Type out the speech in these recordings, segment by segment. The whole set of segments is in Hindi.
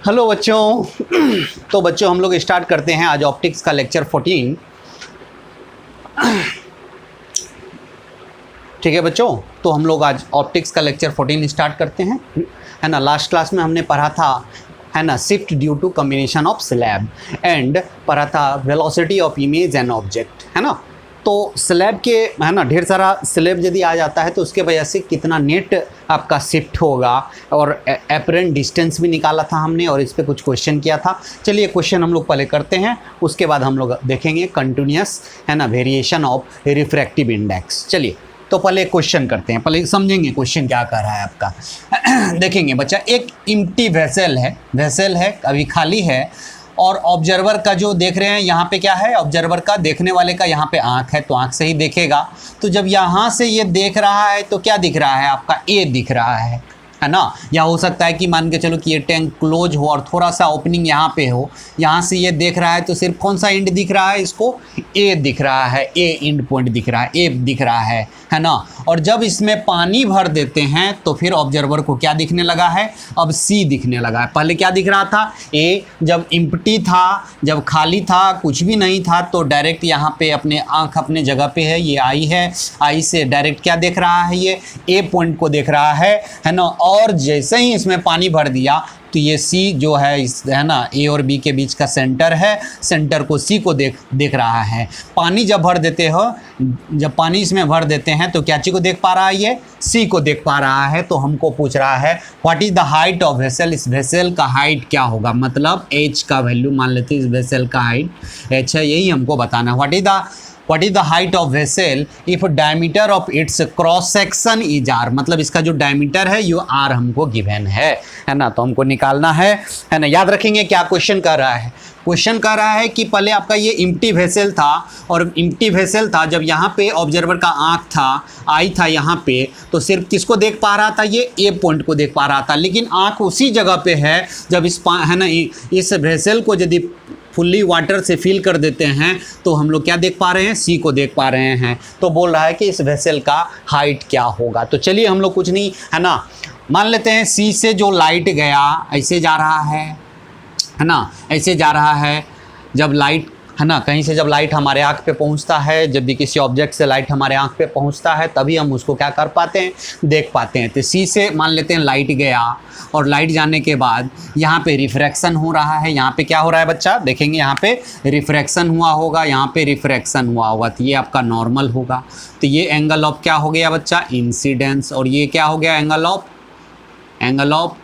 हेलो बच्चों। तो बच्चों हम लोग स्टार्ट करते हैं आज ऑप्टिक्स का लेक्चर 14। ठीक है बच्चों, तो हम लोग आज ऑप्टिक्स का लेक्चर 14 स्टार्ट करते हैं, है ना। लास्ट क्लास में हमने पढ़ा था, है ना, shift due to combination of slab and पढ़ा था velocity of image and object, है ना। तो स्लैब के, है ना, ढेर सारा स्लैब यदि आ जाता है तो उसके वजह से कितना नेट आपका शिफ्ट होगा और एपरेंट डिस्टेंस भी निकाला था हमने और इस पर कुछ क्वेश्चन किया था। चलिए क्वेश्चन हम लोग पहले करते हैं, उसके बाद हम लोग देखेंगे कंटिन्यूस, है ना, वेरिएशन ऑफ रिफ्रैक्टिव इंडेक्स। चलिए तो पहले क्वेश्चन करते हैं, पहले समझेंगे क्वेश्चन क्या कर रहा है आपका। देखेंगे बच्चा, एक इम्प्टी वेसल है अभी खाली है और ऑब्जर्वर का जो देख रहे हैं यहाँ पे क्या है, ऑब्जर्वर का, देखने वाले का यहाँ पे आँख है तो आँख से ही देखेगा। तो जब यहाँ से ये देख रहा है तो क्या दिख रहा है आपका, ए दिख रहा है ना। या हो सकता है कि मान के चलो कि ये टैंक क्लोज हो और थोड़ा सा ओपनिंग यहाँ पे हो, यहाँ से ये देख रहा है तो सिर्फ कौन सा एंड दिख रहा है इसको, ए दिख रहा है, ए एंड पॉइंट दिख रहा है, ए दिख रहा है ना। और जब इसमें पानी भर देते हैं तो फिर ऑब्जर्वर को क्या दिखने लगा है, अब सी दिखने लगा है। पहले क्या दिख रहा था, ए जब इम्प्टी था, जब खाली था, कुछ भी नहीं था, तो डायरेक्ट यहाँ पे अपने आँख अपने जगह पे है, ये आई है, आई से डायरेक्ट क्या देख रहा है, ये ए पॉइंट को देख रहा है ना। और जैसे ही इसमें पानी भर दिया तो ये सी जो है, इस, है ना, ए और बी के बीच का सेंटर है, सेंटर को सी को देख रहा है। पानी जब भर देते हो, जब पानी इसमें भर देते हैं तो क्या चीज़ को देख पा रहा है, ये सी को देख पा रहा है। तो हमको पूछ रहा है what is the height of vessel, इस वेसल का हाइट क्या होगा, मतलब एच का वैल्यू मान लेते हैं, इस वेसल का हाइट एच है, यही हमको बताना है। What is the height of vessel if diameter of its cross section is r, मतलब इसका जो डायमीटर है ये आर हमको गिवन है ना, तो हमको निकालना है ना। याद रखेंगे क्या क्वेश्चन कर रहा है, क्वेश्चन कर रहा है कि पहले आपका ये इम्प्टी वेसल था और इम्प्टी वेसल था, जब यहाँ पे ऑब्जर्वर का आँख था, आई था यहाँ पे, तो सिर्फ किसको देख पा रहा था, ये ए पॉइंट को देख पा रहा था। लेकिन आँख उसी जगह पे है जब इस, है ना, इस वेसल को यदि फुल्ली वाटर से फिल कर देते हैं तो हम लोग क्या देख पा रहे हैं, सी को देख पा रहे हैं। तो बोल रहा है कि इस वेसल का हाइट क्या होगा। तो चलिए हम लोग कुछ नहीं, है ना, मान लेते हैं सी से जो लाइट गया ऐसे जा रहा है ना, ऐसे जा रहा है। जब लाइट, है ना, कहीं से जब लाइट हमारे आँख पे पहुंचता है, जब भी किसी ऑब्जेक्ट से लाइट हमारे आँख पे पहुंचता है तभी हम उसको क्या कर पाते हैं, देख पाते हैं। तो सी से मान लेते हैं लाइट गया और लाइट जाने के बाद यहाँ पे रिफ्रैक्शन हो रहा है। यहाँ पे क्या हो रहा है बच्चा, देखेंगे यहाँ पे रिफ्रैक्शन हुआ होगा, यहाँ पे रिफ्रैक्शन हुआ होगा, तो ये आपका नॉर्मल होगा। तो ये एंगल ऑफ क्या हो गया बच्चा, इंसिडेंस, और ये क्या हो गया, एंगल ऑफ,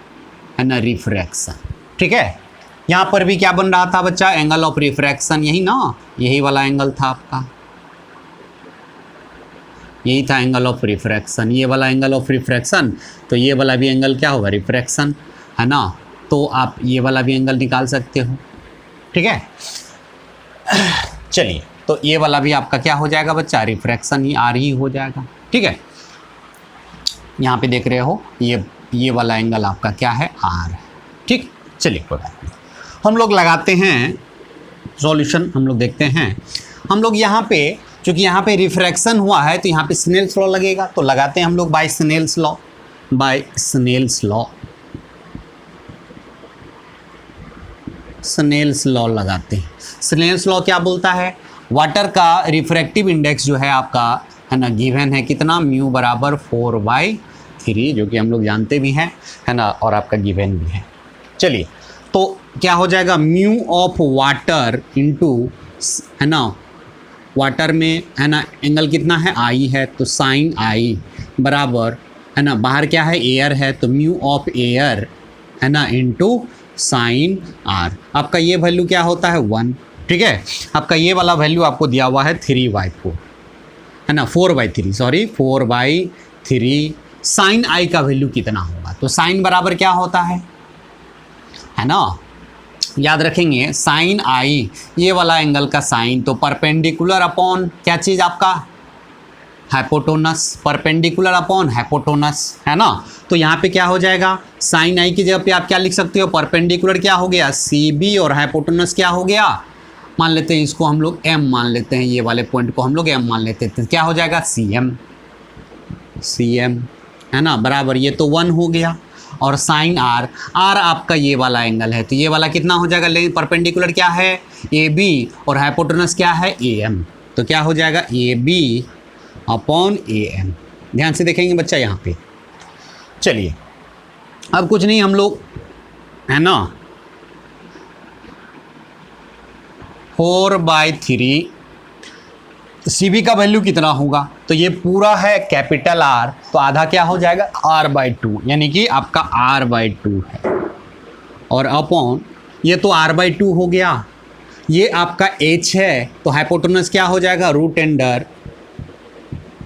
है ना, रिफ्रैक्शन। ठीक है, यहाँ पर भी क्या बन रहा था बच्चा, एंगल ऑफ रिफ्रैक्शन, यही ना, यही वाला एंगल था आपका, यही था एंगल ऑफ रिफ्रैक्शन, ये वाला एंगल ऑफ रिफ्रैक्शन। तो ये वाला भी एंगल क्या होगा, रिफ्रैक्शन, है ना। तो आप ये वाला भी एंगल निकाल सकते हो। ठीक है, चलिए, तो ये वाला भी आपका क्या हो जाएगा बच्चा, रिफ्रैक्शन ही आर ही हो जाएगा। ठीक है, यहाँ पे देख रहे हो ये वाला एंगल आपका क्या है, आर। ठीक, चलिए कोई बात नहीं, हम लोग लगाते हैं सॉल्यूशन, हम लोग देखते हैं। हम लोग यहाँ पे, चूँकि यहाँ पे रिफ्रैक्शन हुआ है तो यहाँ पे स्नेल्स लॉ लगेगा, तो लगाते हैं हम लोग बाय स्नेल्स लॉ लगाते हैं। स्नेल्स लॉ क्या बोलता है, वाटर का रिफ्रैक्टिव इंडेक्स जो है आपका, है ना, गिवन है कितना, म्यू बराबर 4/3, जो कि हम लोग जानते भी हैं, है ना, और आपका गिवन भी है। चलिए, तो क्या हो जाएगा, म्यू ऑफ वाटर इंटू, है ना, वाटर में, है ना, एंगल कितना है, आई है, तो साइन आई बराबर, है ना, बाहर क्या है, एयर है, तो म्यू ऑफ एयर, है ना, इंटू साइन आर। आपका ये वैल्यू क्या होता है, 1। ठीक है, आपका ये वाला वैल्यू आपको दिया हुआ है 3/4, है ना, 4/3, सॉरी 4/3। साइन आई का वैल्यू कितना होगा, तो साइन बराबर क्या होता है ना, याद रखेंगे साइन आई, ये वाला एंगल का साइन, तो परपेंडिकुलर अपॉन क्या चीज़ आपका, हाइपोटेनस, परपेंडिकुलर अपॉन हाइपोटेनस, है ना। तो यहाँ पे क्या हो जाएगा, साइन आई की जगह पे आप क्या लिख सकते हो, परपेंडिकुलर क्या हो गया, सी बी, और हाइपोटेनस क्या हो गया, मान लेते हैं इसको हम लोग एम मान लेते हैं, ये वाले पॉइंट को हम लोग एम मान लेते हैं, क्या हो जाएगा, सी एम, है ना, बराबर, ये तो 1 हो गया। और साइन आर, आर आपका ये वाला एंगल है, तो ये वाला कितना हो जाएगा, लेकिन परपेंडिकुलर क्या है ए बी और हाइपोटेनस क्या है ए एम, तो क्या हो जाएगा A B upon A M. ध्यान से देखेंगे बच्चा यहाँ पे। चलिए अब कुछ नहीं, हम लोग है ना 4/3 सी बी का वैल्यू कितना होगा, तो ये पूरा है कैपिटल आर, तो आधा क्या हो जाएगा r/2, यानी कि आपका r/2 है, और अपॉन ये तो r/2 हो गया, ये आपका h है, तो हाइपोटेनस क्या हो जाएगा root under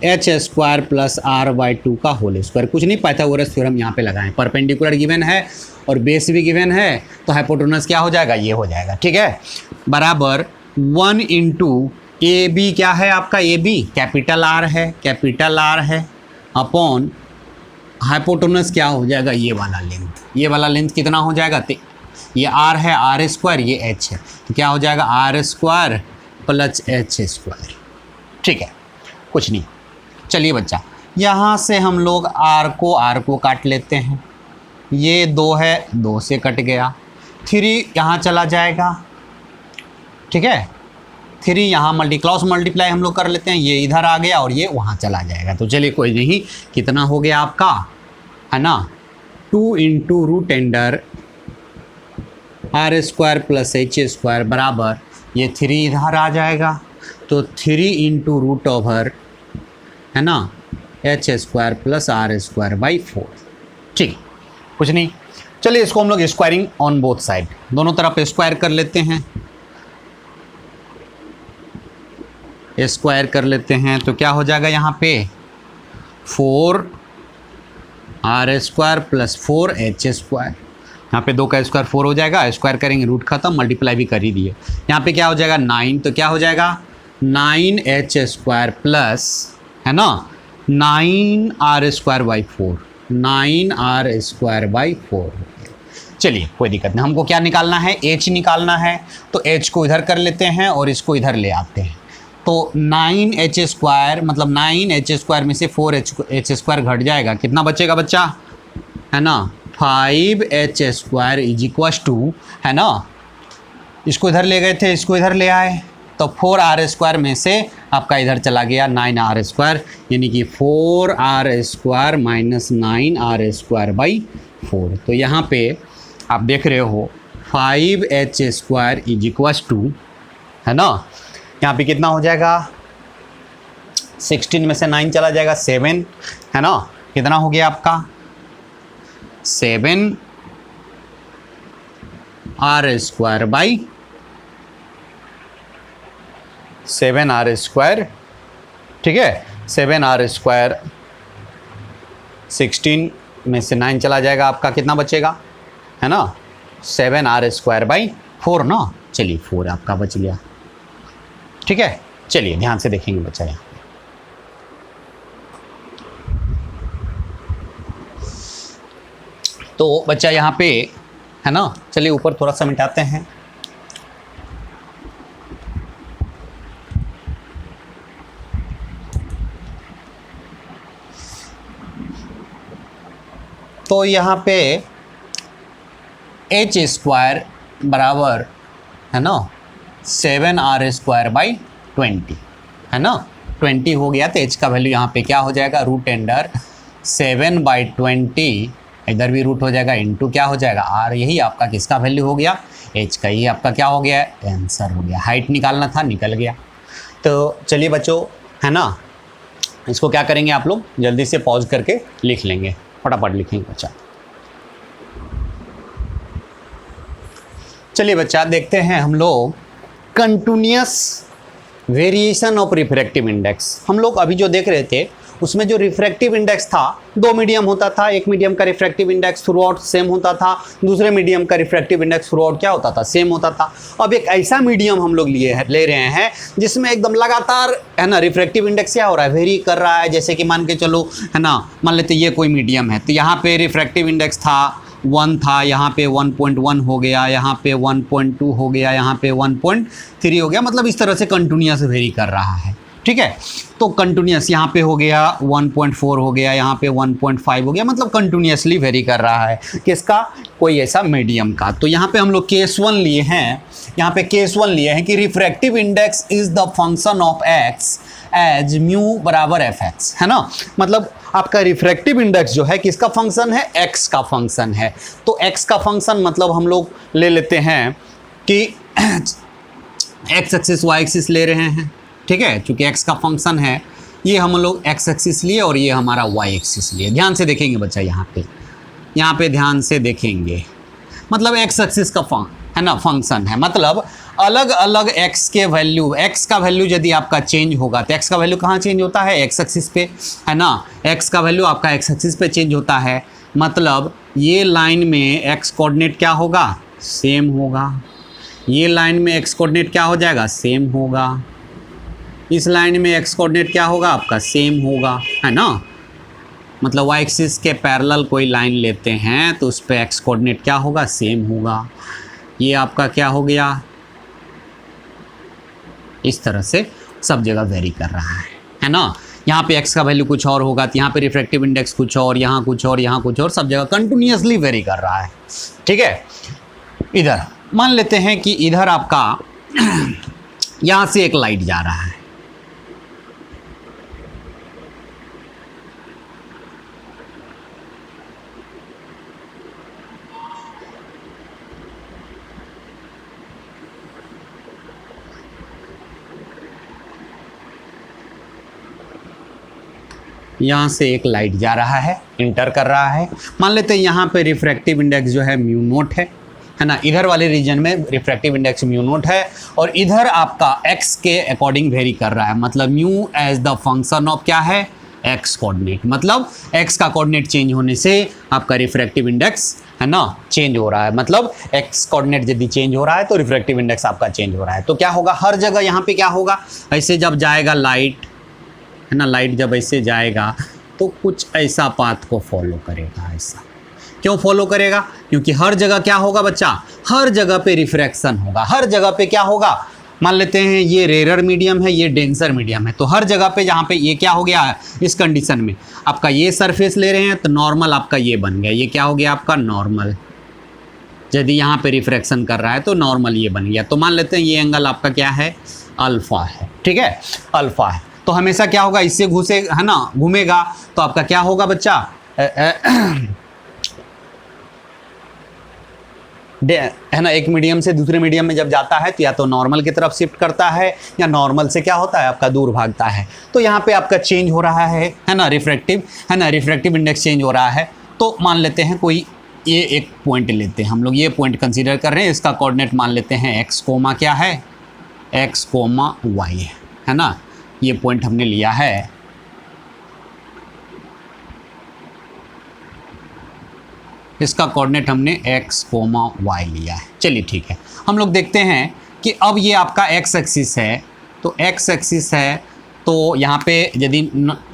h square plus r/2 का होल स्क्वायर। कुछ नहीं, पाइथागोरस थ्योरम यहाँ पे लगाएं, परपेंडिकुलर गिवन है और बेस भी गिवन है, तो हाइपोटेनस क्या हो जाएगा, ये हो जाएगा, ठीक है, बराबर 1 इंटू ए बी, क्या है आपका ए बी कैपिटल आर है, कैपिटल आर है, अपॉन हाइपोटेनस क्या हो जाएगा ये वाला लेंथ, ये वाला लेंथ कितना हो जाएगा, तो ये आर है आर स्क्वायर, ये एच है, तो क्या हो जाएगा are square plus h square, ठीक है, कुछ नहीं। चलिए बच्चा, यहाँ से हम लोग आर को काट लेते हैं, ये 2 है, 2 से कट गया, 3 यहाँ चला जाएगा, ठीक है, 3 यहाँ क्रॉस मल्टीप्लाई हम लोग कर लेते हैं, ये इधर आ गया और ये वहाँ चला जाएगा, तो चलिए कोई नहीं, कितना हो गया आपका, है ना 2 into root under are square plus h square बराबर, ये 3 इधर आ जाएगा, तो 3 इंटू रूट ओवर है ना h square plus r square by 4, ठीक, कुछ नहीं। चलिए इसको हम लोग स्क्वायरिंग ऑन बोथ साइड, दोनों तरफ स्क्वायर कर लेते हैं, स्क्वायर कर लेते हैं, तो क्या हो जाएगा यहाँ पे 4 r square plus 4 h square, यहाँ पे 2 का स्क्वायर 4 हो जाएगा, स्क्वायर करेंगे रूट खत्म, मल्टीप्लाई भी कर ही दिए, यहाँ पे क्या हो जाएगा 9, तो क्या हो जाएगा 9 एच स्क्वायर प्लस है ना 9 r square by 4, 9 r square by 4। चलिए कोई दिक्कत नहीं, हमको क्या निकालना है, एच निकालना है, तो एच को इधर कर लेते हैं और इसको इधर ले आते हैं, तो 9 एच स्क्वायर मतलब 9 एच स्क्वायर में से 4 एच स्क्वायर घट जाएगा, कितना बचेगा बच्चा, है ना 5 h square is equal to, है ना, इसको इधर ले गए थे, इसको इधर ले आए, तो 4 आर स्क्वायर में से आपका इधर चला गया 9 आर स्क्वायर, यानी कि 4 r square minus 9 r square by 4, तो यहाँ पे आप देख रहे हो 5 h square is equal to, है ना, यहाँ पे कितना हो जाएगा 16 में से 9 चला जाएगा 7, है ना, कितना हो गया आपका 7 r square by 7 r square, ठीक है, 7 आर स्क्वायर, 16 में से 9 चला जाएगा, आपका कितना बचेगा, है ना 7 आर स्क्वायर बाई 4 ना, चलिए 4 आपका बच गया, ठीक है। चलिए ध्यान से देखेंगे बच्चा, यहाँ तो बच्चा यहाँ पे है ना, चलिए ऊपर थोड़ा सा मिटाते हैं, तो यहाँ पे एच स्क्वायर बराबर है ना 7 आर स्क्वायर बाई 20, है ना 20 हो गया, तो एच का वैल्यू यहाँ पे क्या हो जाएगा रूट अंडर 7/20, इधर भी रूट हो जाएगा, इंटू क्या हो जाएगा आर, यही आपका किसका वैल्यू हो गया एच का, यही आपका क्या हो गया आंसर हो गया, हाइट निकालना था निकल गया। तो चलिए बच्चों है ना, इसको क्या करेंगे आप लोग जल्दी से पॉज करके लिख लेंगे, फटाफट लिखेंगे बच्चा। चलिए बच्चा देखते हैं हम लोग continuous variation of refractive index, हम लोग अभी जो देख रहे थे उसमें जो रिफ्रैक्टिव इंडेक्स था 2 मीडियम होता था, एक मीडियम का refractive index through out same होता था, दूसरे मीडियम का रिफ्रैक्टिव इंडेक्स थ्रू आउट क्या होता था सेम होता था। अब एक ऐसा मीडियम हम लोग ले रहे हैं जिसमें एकदम लगातार है ना रिफ्रैक्टिव इंडेक्स क्या हो रहा है वेरी कर रहा है, जैसे कि मान के चलो है ना, मान लेते ये कोई मीडियम है, तो यहाँ पे रिफ्रैक्टिव इंडेक्स था 1 था, यहाँ पे 1.1 हो गया, यहाँ पे 1.2 हो गया, यहाँ पे 1.3 हो गया, मतलब इस तरह से कंटिन्यूअस वेरी कर रहा है, ठीक है। तो कंटिन्यूस यहाँ पे हो गया 1.4 हो गया, यहाँ पे 1.5 हो गया, मतलब कंटिन्यूसली वेरी कर रहा है किसका, कोई ऐसा मीडियम का। तो यहाँ पे हम लोग केस 1 लिए हैं, यहाँ पे केस 1 लिए हैं कि refractive index is the function of x as mu बराबर एफ एक्स, है ना। मतलब आपका रिफ्रैक्टिव इंडेक्स जो है किसका फंक्शन है, एक्स का फंक्शन है। तो एक्स का फंक्शन मतलब हम लोग ले लेते हैं कि एक्स एक्सिस वाई एक्सिस ले रहे हैं, ठीक है, चूँकि एक्स का फंक्शन है, ये हम लोग एक्स एक्सिस लिए और ये हमारा वाई एक्सिस लिए। ध्यान से देखेंगे बच्चा, यहाँ पे ध्यान से देखेंगे, मतलब एक्स एक्सिस का है ना फंक्शन है, मतलब अलग अलग एक्स के वैल्यू, एक्स का वैल्यू यदि आपका चेंज होगा तो एक्स का वैल्यू कहाँ चेंज होता है, एक्स एक्सिस पे, है ना। एक्स का वैल्यू आपका एक्स एक्सिस पे चेंज होता है, मतलब ये लाइन में एक्स कोऑर्डिनेट क्या होगा, सेम होगा। ये लाइन में एक्स कोऑर्डिनेट क्या हो जाएगा, सेम होगा। इस लाइन में एक्स कोऑर्डिनेट क्या होगा आपका, सेम होगा, है ना। मतलब वाई एक्सिस के पैरेलल कोई लाइन लेते हैं तो उस पर एक्स कोऑर्डिनेट क्या होगा, सेम होगा। ये आपका क्या हो गया, इस तरह से सब जगह वेरी कर रहा है ना। यहाँ पे एक्स का वैल्यू कुछ और होगा तो यहाँ पे रिफ्रैक्टिव इंडेक्स कुछ और, यहाँ कुछ और, यहाँ कुछ और, सब जगह कंटिन्यूसली वेरी कर रहा है, ठीक है। इधर मान लेते हैं कि इधर आपका यहाँ से एक लाइट जा रहा है, यहाँ से एक लाइट जा रहा है, इंटर कर रहा है। मान लेते हैं यहाँ पे रिफ्रैक्टिव इंडेक्स जो है म्यू नोट है ना। इधर वाले रीजन में रिफ्रैक्टिव इंडेक्स म्यू नोट है और इधर आपका एक्स के अकॉर्डिंग वेरी कर रहा है, मतलब mu as the function of क्या है, एक्स कोऑर्डिनेट। मतलब एक्स का कोऑर्डिनेट चेंज होने से आपका रिफ्रैक्टिव इंडेक्स है ना चेंज हो रहा है, मतलब एक्स कोऑर्डिनेट यदि चेंज हो रहा है तो रिफ्रैक्टिव इंडेक्स आपका चेंज हो रहा है। तो क्या होगा, हर जगह यहाँ पे क्या होगा, ऐसे जब जाएगा लाइट, है ना, लाइट जब ऐसे जाएगा तो कुछ ऐसा पाथ को फॉलो करेगा। ऐसा क्यों फॉलो करेगा, क्योंकि हर जगह क्या होगा बच्चा, हर जगह पे रिफ्रैक्शन होगा। हर जगह पे क्या होगा, मान लेते हैं ये रेयर मीडियम है, ये डेंसर मीडियम है, तो हर जगह पे जहाँ पे ये क्या हो गया है, इस कंडीशन में आपका ये सरफेस ले रहे हैं तो नॉर्मल आपका ये बन गया, ये क्या हो गया आपका नॉर्मल। यदि यहाँ पे रिफ्रैक्शन कर रहा है तो नॉर्मल ये बन गया। तो मान लेते हैं ये एंगल आपका क्या है, अल्फ़ा है, ठीक है, अल्फ़ा है। तो हमेशा क्या होगा, इससे घुसे है ना, घूमेगा तो आपका क्या होगा बच्चा, है ना, एक मीडियम से दूसरे मीडियम में जब जाता है तो या तो नॉर्मल की तरफ शिफ्ट करता है या नॉर्मल से क्या होता है आपका दूर भागता है। तो यहाँ पे आपका चेंज हो रहा है ना, रिफ्रैक्टिव, है ना, रिफ्रैक्टिव इंडेक्स चेंज हो रहा है। तो मान लेते हैं कोई ये एक पॉइंट लेते हैं हम लोग, ये पॉइंट कंसीडर कर रहे हैं, इसका कोऑर्डिनेट मान लेते हैं एक्स कोमा क्या है, एक्स कोमा वाई है ना। ये पॉइंट हमने लिया है, इसका कोऑर्डिनेट हमने x, y लिया है। चलिए ठीक है, हम लोग देखते हैं कि अब ये आपका x एक्सिस है, तो x एक्सिस है तो यहाँ पे यदि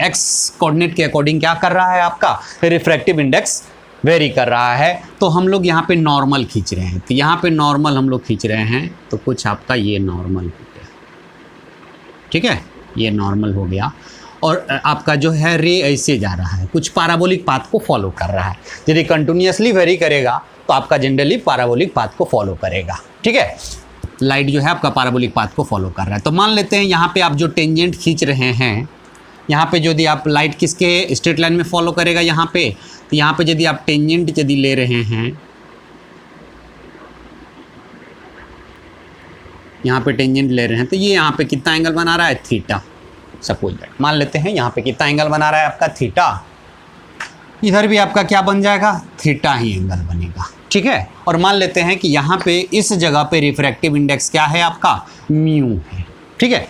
x कोऑर्डिनेट के अकॉर्डिंग क्या कर रहा है आपका रिफ्रैक्टिव इंडेक्स वेरी कर रहा है, तो हम लोग यहाँ पे नॉर्मल खींच रहे हैं। तो यहाँ पे नॉर्मल हम लोग खींच रहे हैं तो कुछ आपका ये नॉर्मल हो गया, ठीक है, ये नॉर्मल हो गया और आपका जो है रे ऐसे जा रहा है, कुछ पैराबोलिक पाथ को फॉलो कर रहा है। यदि कंटिन्यूसली वेरी करेगा तो आपका जनरली पैराबोलिक पाथ को फॉलो करेगा, ठीक है। लाइट जो है आपका पैराबोलिक पाथ को फॉलो कर रहा है। तो मान लेते हैं यहाँ पे आप जो टेंजेंट खींच रहे हैं, यहाँ पे यदि आप लाइट किसके स्ट्रेट लाइन में फॉलो करेगा यहाँ पे, तो यहाँ पे यदि आप टेंजेंट यदि ले रहे हैं, यहाँ पे टेंजेंट ले रहे हैं तो ये यहाँ पे कितना एंगल बना रहा है, थीटा। सपोज दैट मान लेते हैं यहाँ पे कितना एंगल बना रहा है आपका, थीटा। इधर भी आपका क्या बन जाएगा, थीटा ही एंगल बनेगा, ठीक है। और मान लेते हैं कि यहाँ पे इस जगह पे रिफ्रैक्टिव इंडेक्स क्या है आपका, म्यू है, ठीक है।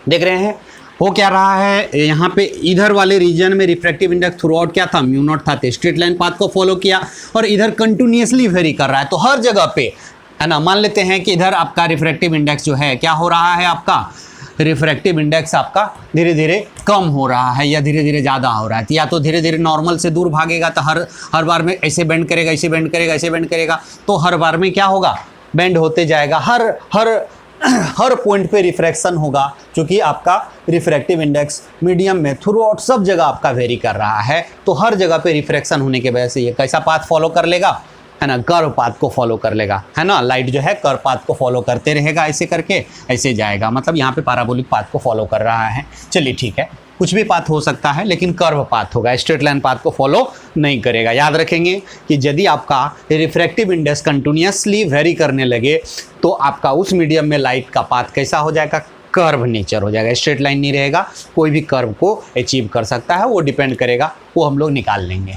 देख रहे हैं हो क्या रहा है, यहाँ पे इधर वाले रीजन में रिफ्रैक्टिव इंडेक्स थ्रू आउट क्या था, म्यू नॉट था, तो स्ट्रेट लाइन पाथ को फॉलो किया और इधर कंटिन्यूसली वेरी कर रहा है। तो हर जगह पे है ना, मान लेते हैं कि इधर आपका रिफ्रैक्टिव इंडेक्स जो है क्या हो रहा है, आपका रिफ्रैक्टिव इंडेक्स आपका धीरे धीरे कम हो रहा है या धीरे धीरे ज़्यादा हो रहा है। या तो धीरे धीरे नॉर्मल से दूर भागेगा तो हर बार में ऐसे बेंड करेगा, ऐसे बेंड करेगा, ऐसे बेंड करेगा, तो हर बार में क्या होगा, बेंड होते जाएगा। हर हर पॉइंट पे रिफ्रैक्शन होगा, क्योंकि आपका रिफ्रैक्टिव इंडेक्स मीडियम में थ्रू आउट सब जगह आपका वेरी कर रहा है, तो हर जगह पे रिफ्रैक्शन होने की वजह से ये कैसा पाथ फॉलो कर लेगा, है ना, कर्व पाथ को फॉलो कर लेगा, है ना। लाइट जो है कर्व पाथ को फॉलो करते रहेगा, ऐसे करके ऐसे जाएगा, मतलब यहाँ पे पैराबोलिक पाथ को फॉलो कर रहा है। चलिए ठीक है, कुछ भी पाथ हो सकता है, लेकिन कर्व पाथ होगा, स्ट्रेट लाइन पाथ को फॉलो नहीं करेगा। याद रखेंगे कि यदि आपका रिफ्रैक्टिव इंडेक्स कंटिन्यूसली वेरी करने लगे तो आपका उस मीडियम में लाइट का पाथ कैसा हो जाएगा, कर्व नेचर हो जाएगा, स्ट्रेट लाइन नहीं रहेगा, कोई भी कर्व को अचीव कर सकता है, वो डिपेंड करेगा, वो हम लोग निकाल लेंगे।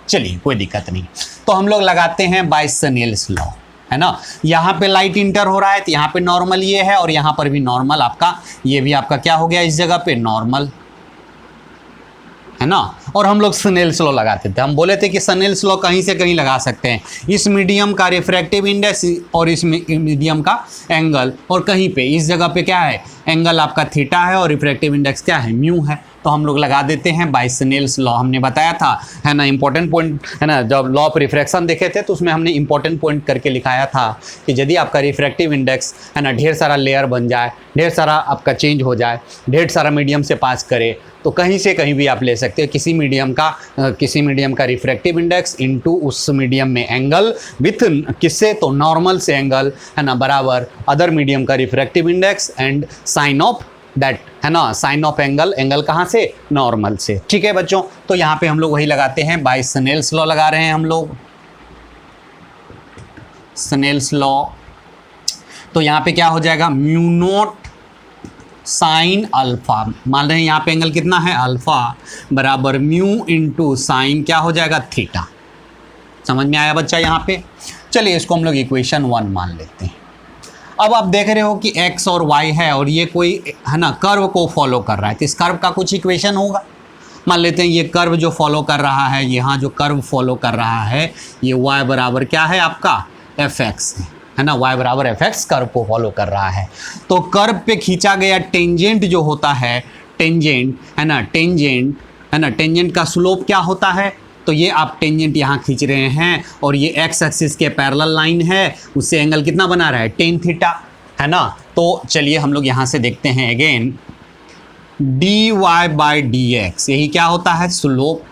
चलिए कोई दिक्कत नहीं। तो हम लोग लगाते हैं बाय स्नेल्स लॉ, है ना। यहाँ पे लाइट इंटर हो रहा है तो यहाँ पे नॉर्मल ये है, और यहाँ पर भी नॉर्मल आपका, ये भी आपका क्या हो गया इस जगह पे नॉर्मल, है ना। और हम लोग स्नेल्स लॉ लगाते थे, हम बोले थे कि स्नेल्स लॉ कहीं से कहीं लगा सकते हैं, इस मीडियम का रिफ्रैक्टिव इंडेक्स और इस मीडियम का एंगल, और कहीं पे इस जगह पे क्या है, एंगल आपका थीटा है और रिफ्रैक्टिव इंडेक्स क्या है, म्यू है, तो हम लोग लगा देते हैं बाय स्नेल्स लॉ। हमने बताया था, है ना, इंपॉर्टेंट पॉइंट, है ना, जब लॉ ऑफ रिफ्रैक्शन देखे थे तो उसमें हमने इंपॉर्टेंट पॉइंट करके लिखाया था कि यदि आपका रिफ्रैक्टिव इंडेक्स, है ना, ढेर सारा लेयर बन जाए, ढेर सारा आपका चेंज हो जाए, ढेर सारा मीडियम से पास करे, तो कहीं से कहीं भी आप ले सकते हो, किसी मीडियम का रिफ्रैक्टिव इंडेक्स इनटू उस मीडियम में एंगल विथ किससे, तो नॉर्मल से एंगल, है ना, बराबर अदर मीडियम का refractive index and sine of that, है ना, साइन ऑफ एंगल, एंगल कहाँ से, नॉर्मल से। ठीक है बच्चों, तो यहाँ पे हम लोग वही लगाते हैं, बाय स्नेल्स लॉ लगा रहे हैं हम लोग, स्नेल्स लॉ। तो यहाँ पे क्या हो जाएगा, म्यू नोट साइन अल्फा, मान रहे हैं यहाँ पे एंगल कितना है, अल्फा, बराबर म्यू इंटू साइन क्या हो जाएगा, थीटा। समझ में आया बच्चा यहाँ पे। चलिए इसको हम लोग इक्वेशन 1 मान लेते हैं। अब आप देख रहे हो कि x और y है और ये कोई, है ना, कर्व को फॉलो कर रहा है, तो इस कर्व का कुछ इक्वेशन होगा। मान लेते हैं ये कर्व जो फॉलो कर रहा है, यहाँ जो कर्व फॉलो कर रहा है, ये y बराबर क्या है आपका, fx है ना, y बराबर fx कर्व को फॉलो कर रहा है। तो कर्व पे खींचा गया टेंजेंट जो होता है, टेंजेंट, है ना, टेंजेंट, है ना, टेंजेंट का स्लोप क्या होता है, तो ये आप टेंजेंट यहाँ खींच रहे हैं और ये एक्स एक्सिस के पैरेलल लाइन है, उससे एंगल कितना बना रहा है, टेन थीटा, है ना। तो चलिए हम लोग यहाँ से देखते हैं again, d Y by D x, यही क्या होता है, स्लोप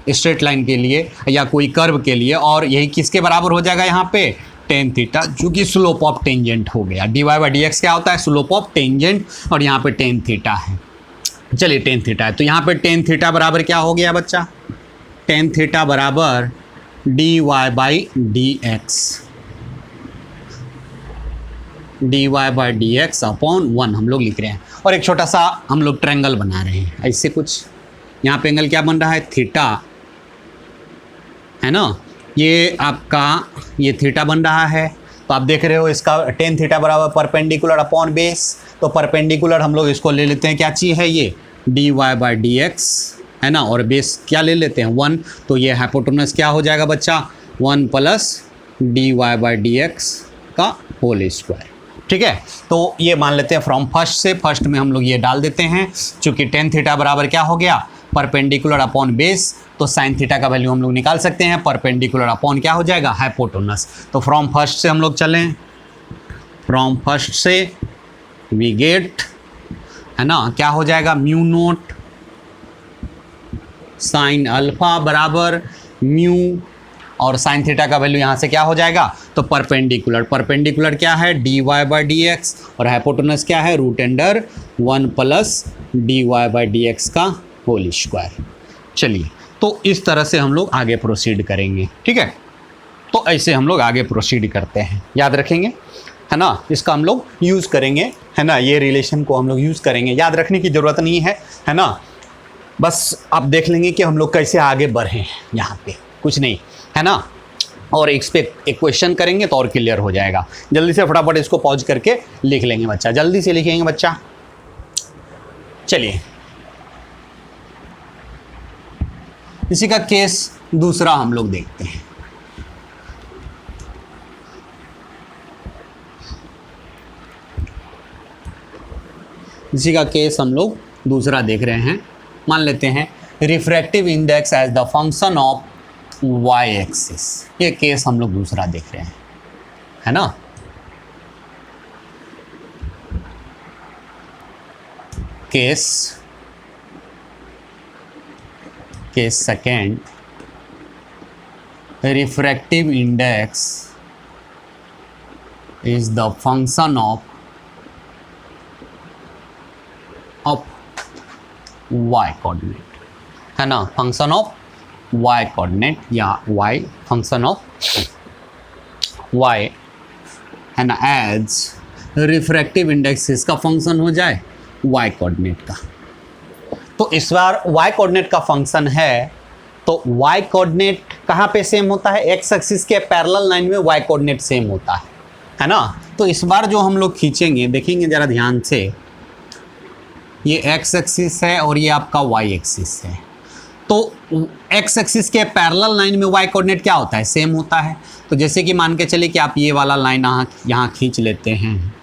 स्ट्रेट लाइन के लिए या कोई कर्व के लिए, और यही किसके बराबर हो जाएगा यहाँ पे, टेन थीटा, जो कि स्लोप ऑफ टेंजेंट हो गया। D Y by D x क्या होता है, स्लोप ऑफ टेंजेंट, और यहाँ पे टेन थीटा है। चलिए टेन थीटा है, तो यहाँ पे टेन थीटा बराबर क्या हो गया बच्चा, टेन थीटा बराबर d Y by D x, d Y by D x upon 1 हम लोग लिख रहे हैं, और एक छोटा सा हम लोग ट्रायंगल बना रहे हैं ऐसे कुछ। यहाँ पे एंगल क्या बन रहा है, थीटा, है ना, ये आपका ये थीटा बन रहा है। तो आप देख रहे हो इसका टेन थीटा बराबर परपेंडिकुलर अपॉन बेस, तो परपेंडिकुलर हम लोग इसको ले लेते हैं, क्या चीज़ है ये, d Y by D x, है ना, और बेस क्या ले लेते हैं 1, तो ये हाइपोटेनस क्या हो जाएगा बच्चा, 1 plus d Y by D x का होल स्क्वायर। ठीक है, तो ये मान लेते हैं फ्रॉम फर्स्ट से, फर्स्ट में हम लोग ये डाल देते हैं, चूँकि टेन थीटा बराबर क्या हो गया, परपेंडिकुलर अपॉन बेस, तो साइन थीटा का वैल्यू हम लोग निकाल सकते हैं, परपेंडिकुलर अपॉन क्या हो जाएगा, हाइपोटेनस। तो फ्रॉम फर्स्ट से हम लोग चलें, फ्रॉम फर्स्ट से वी गेट, है ना, क्या हो जाएगा, म्यू नोट साइन अल्फा बराबर म्यू, और साइन थीटा का वैल्यू यहाँ से क्या हो जाएगा, तो परपेंडिकुलर, परपेंडिकुलर क्या है, D Y by D x, और हाइपोटेनस क्या है, root under 1 plus d Y by D x का होल स्क्वायर। चलिए, तो इस तरह से हम लोग आगे प्रोसीड करेंगे। ठीक है, तो ऐसे हम लोग आगे प्रोसीड करते हैं, याद रखेंगे, है ना, इसका हम लोग यूज़ करेंगे, है ना, ये रिलेशन को हम लोग यूज़ करेंगे, याद रखने की ज़रूरत नहीं है ना, बस आप देख लेंगे कि हम लोग कैसे आगे बढ़े हैं, यहाँ पे कुछ नहीं, है ना। और इस पे एक क्वेश्चन करेंगे तो और क्लियर हो जाएगा। जल्दी से फटाफट इसको पॉज करके लिख लेंगे बच्चा, जल्दी से लिखेंगे बच्चा। चलिए, इसी का केस दूसरा हम लोग देखते हैं। इसी का केस हम लोग दूसरा देख रहे हैं। मान लेते हैं refractive index as the function of y axis, ये केस हम लोग दूसरा देख रहे हैं, है ना। Case second, refractive index is the function of y coordinate, है ना, फंक्शन ऑफ y कोऑर्डिनेट या y फंक्शन ऑफ y, है ना, एज रिफ्रैक्टिव इंडेक्स इसका फंक्शन हो जाए y कोऑर्डिनेट का। तो इस बार y कोऑर्डिनेट का फंक्शन है, तो y कोऑर्डिनेट कहाँ पे सेम होता है, x एक्सिस के पैरेलल लाइन में y कोऑर्डिनेट सेम होता है ना। तो इस बार जो हम लोग खींचेंगे, देखेंगे ज़रा ध्यान से, ये x एक्सिस है और ये आपका y एक्सिस है। तो x एक्सिस के पैरेलल लाइन में y कोऑर्डिनेट क्या होता है, सेम होता है। तो जैसे कि मान के चलिए कि आप ये वाला लाइन यहाँ खींच लेते हैं,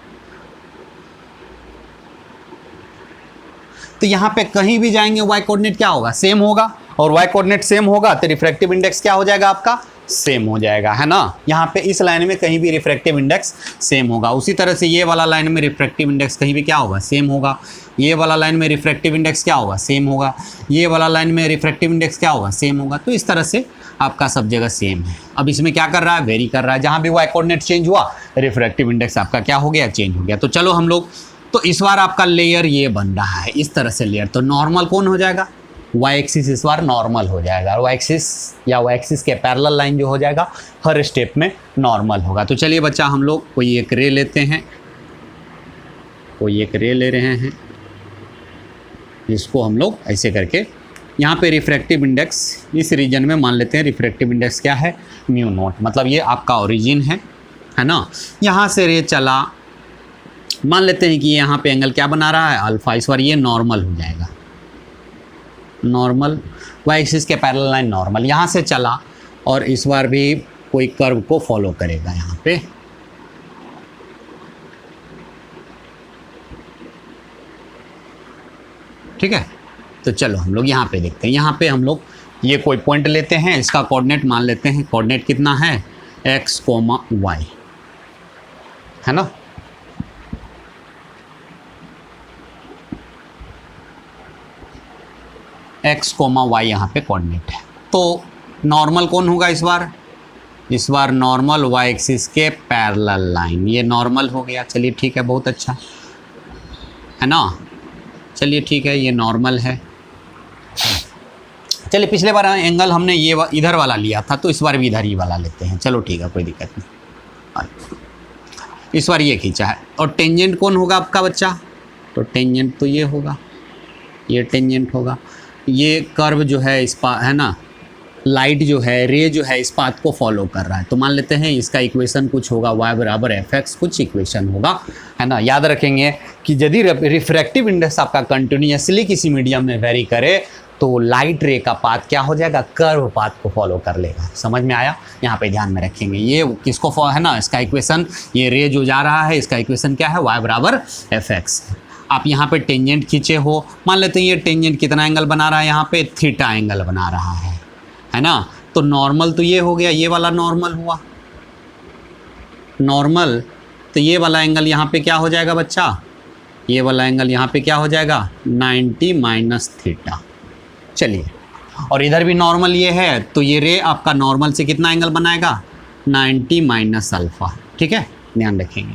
तो यहाँ पे कहीं भी जाएंगे y कोऑर्डिनेट क्या होगा, सेम होगा, और y कोऑर्डिनेट सेम होगा तो रिफ्रैक्टिव इंडेक्स क्या हो जाएगा आपका, सेम हो जाएगा, है ना। यहाँ पे इस लाइन में कहीं भी रिफ्रैक्टिव इंडेक्स सेम होगा। उसी तरह से ये वाला लाइन में रिफ्रैक्टिव इंडेक्स कहीं भी क्या होगा, सेम होगा। ये वाला लाइन में रिफ्रैक्टिव इंडेक्स क्या होगा, सेम होगा। ये वाला लाइन में रिफ्रैक्टिव इंडेक्स क्या होगा, सेम होगा। तो इस तरह से आपका सब जगह सेम है। अब इसमें क्या कर रहा है, वेरी कर रहा है। जहाँ भी y कोऑर्डिनेट चेंज हुआ, रिफ्रैक्टिव इंडेक्स आपका क्या हो गया, चेंज हो गया। तो चलो हम लोग, तो इस बार आपका लेयर ये बन रहा है, इस तरह से लेयर। तो नॉर्मल कौन हो जाएगा, y एक्सिस इस बार नॉर्मल हो जाएगा, और y एक्सिस या y एक्सिस के पैरेलल लाइन जो हो जाएगा हर स्टेप में नॉर्मल होगा। तो चलिए बच्चा, हम लोग कोई एक रे लेते हैं, कोई एक रे ले रहे हैं, इसको हम लोग ऐसे करके यहाँ पे रिफ्रैक्टिव इंडेक्स इस रीजन में मान लेते हैं। रिफ्रैक्टिव इंडेक्स क्या है, म्यू नॉट, मतलब ये आपका ओरिजिन है ना। यहाँ से रे चला, मान लेते हैं कि यहाँ पे एंगल क्या बना रहा है, अल्फा। इस बार ये नॉर्मल हो जाएगा, नॉर्मल, y एक्सिस के पैरेलल लाइन नॉर्मल। यहाँ से चला और इस बार भी कोई कर्व को फॉलो करेगा यहाँ पे, ठीक है। तो चलो हम लोग यहाँ पे देखते हैं। यहाँ पे हम लोग ये कोई पॉइंट लेते हैं, इसका कोऑर्डिनेट मान लेते हैं। कोऑर्डिनेट कितना है, x, y, है ना। x, y यहाँ पे कोऑर्डिनेट है। तो नॉर्मल कौन होगा इस बार नॉर्मल y एक्सिस के पैरेलल लाइन, ये नॉर्मल हो गया। चलिए ठीक है, बहुत अच्छा है ना। चलिए ठीक है, ये नॉर्मल है। चलिए पिछले बार एंगल हमने ये इधर वाला लिया था, तो इस बार भी इधर ही वाला लेते हैं। चलो ठीक है, कोई दिक्कत नहीं। इस बार ये खींचा है। और टेंजेंट कौन होगा आपका बच्चा, तो टेंजेंट तो ये होगा, ये टेंजेंट होगा। ये कर्व जो है इस पाथ, है ना, लाइट जो है, रे जो है इस पाथ को फॉलो कर रहा है। तो मान लेते हैं इसका इक्वेशन कुछ होगा, y बराबर fx कुछ इक्वेशन होगा, है ना। याद रखेंगे कि यदि रिफ्रैक्टिव इंडेक्स आपका कंटिन्यूसली किसी मीडियम में वेरी करे, तो लाइट रे का पाथ क्या हो जाएगा, कर्व पाथ को फॉलो कर लेगा। समझ में आया, यहाँ पे ध्यान में रखेंगे। ये किसको है ना, इसका इक्वेशन, ये रे जो जा रहा है इसका इक्वेशन क्या है, y बराबर fx। आप यहाँ पे टेंजेंट खींचे हो, मान लेते हैं ये टेंजेंट कितना एंगल बना रहा है, यहाँ पे थीटा एंगल बना रहा है ना। तो नॉर्मल तो ये हो गया, ये वाला नॉर्मल हुआ, नॉर्मल। तो ये वाला एंगल यहाँ पे क्या हो जाएगा बच्चा, ये वाला एंगल यहाँ पे क्या हो जाएगा, 90 माइनस थीटा। चलिए, और इधर भी नॉर्मल ये है, तो ये रे आपका नॉर्मल से कितना एंगल बनाएगा, 90 माइनस अल्फ़ा। ठीक है, ध्यान रखेंगे,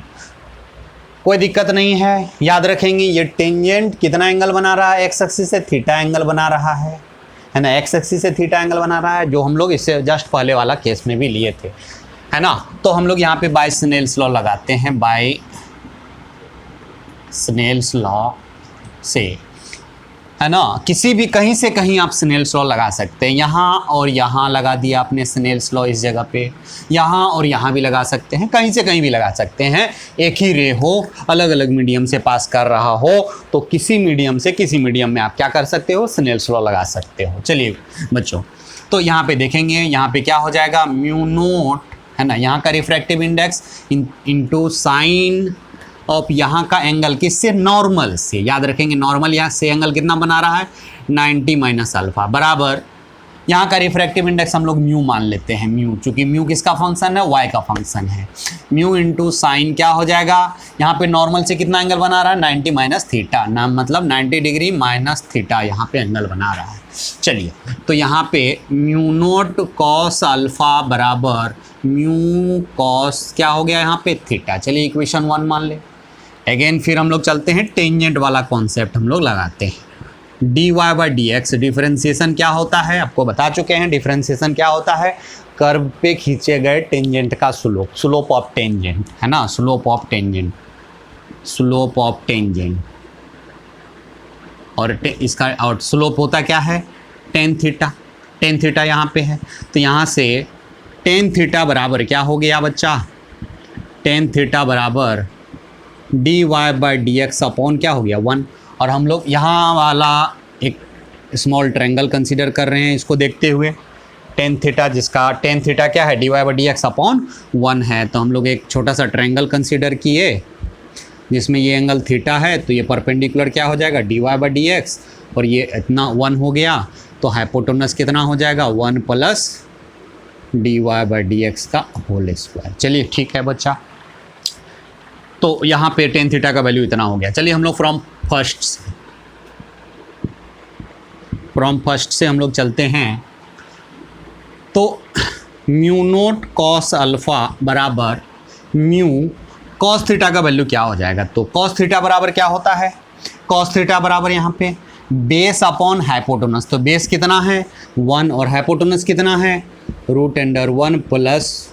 कोई दिक्कत नहीं है। याद रखेंगे ये टेंजेंट कितना एंगल बना रहा है, एक्स एक्सिस से थीटा एंगल बना रहा है ना। एक्स एक्सिस से थीटा एंगल बना रहा है, जो हम लोग इससे जस्ट पहले वाला केस में भी लिए थे, है ना। तो हम लोग यहाँ पे बाय स्नेल्स लॉ लगाते हैं, बाय स्नेल्स लॉ से, है ना। किसी भी कहीं से कहीं आप स्नेल्स लॉ लगा सकते हैं। यहाँ और यहाँ लगा दिया आपने स्नेल्स लॉ इस जगह पे, यहाँ और यहाँ भी लगा सकते हैं, कहीं से कहीं भी लगा सकते हैं। एक ही रे हो, अलग अलग मीडियम से पास कर रहा हो, तो किसी मीडियम से किसी मीडियम में आप क्या कर सकते हो, स्नेल्स लॉ लगा सकते हो। चलिए बच्चों, तो यहाँ पे देखेंगे, यहाँ पे क्या हो जाएगा, म्यू नोट, है ना। यहाँ का refractive index into sine of यहाँ का एंगल किससे, नॉर्मल से। याद रखेंगे नॉर्मल यहाँ से एंगल कितना बना रहा है, 90 माइनस अल्फ़ा, बराबर यहाँ का रिफ्रैक्टिव इंडेक्स हम लोग म्यू मान लेते हैं, म्यू, चूंकि म्यू किसका फंक्शन है, वाई का फंक्शन है। म्यू इंटू साइन क्या हो जाएगा, यहाँ पे नॉर्मल से कितना एंगल बना रहा है, 90 माइनस थीटा, ना मतलब 90 डिग्री माइनस थीटा यहाँ पे एंगल बना रहा है। चलिए, तो यहाँ पे म्यू नोट कॉस अल्फा बराबर म्यू कॉस क्या हो गया यहाँ पे, थीटा। चलिए इक्वेशन 1 मान ले। अगेन फिर हम लोग चलते हैं टेंजेंट वाला कॉन्सेप्ट हम लोग लगाते हैं। D Y by D x, differentiation क्या होता है आपको बता चुके हैं। डिफ्रेंसिएशन क्या होता है, कर्व पे खींचे गए टेंजेंट का स्लोप, स्लोप ऑफ टेंजेंट है ना, slope of tangent, slope of tangent. और इसका और स्लोप होता क्या है, टेन थीटा। टेन थीटा यहाँ पे है, तो यहाँ से टेन थीटा बराबर क्या हो गया बच्चा, टेन थीटा बराबर d Y by D x upon क्या हो गया 1। और हम लोग यहाँ वाला एक स्मॉल ट्रायंगल कंसीडर कर रहे हैं, इसको देखते हुए टेन थीटा, जिसका टेन थीटा क्या है, D Y by D x upon 1 है। तो हम लोग एक छोटा सा ट्रायंगल कंसीडर किए जिसमें ये एंगल थीटा है, तो ये परपेंडिकुलर क्या हो जाएगा, d Y by D x, और ये इतना 1 हो गया, तो हाइपोटेनस कितना हो जाएगा, 1 plus d Y by D x का होल स्क्वायर। चलिए ठीक है बच्चा, तो यहाँ पे टेन थीटा का वैल्यू इतना हो गया। चलिए हम लोग फ्रॉम फर्स्ट से हम लोग चलते हैं। तो म्यू नोट कॉस अल्फा बराबर म्यू कॉस थीटा का वैल्यू क्या हो जाएगा, तो कॉस थीटा बराबर क्या होता है, कॉस थीटा बराबर यहाँ पे बेस अपॉन हाइपोटेनस। तो बेस कितना है 1 और हाइपोटेनस कितना है √1 plus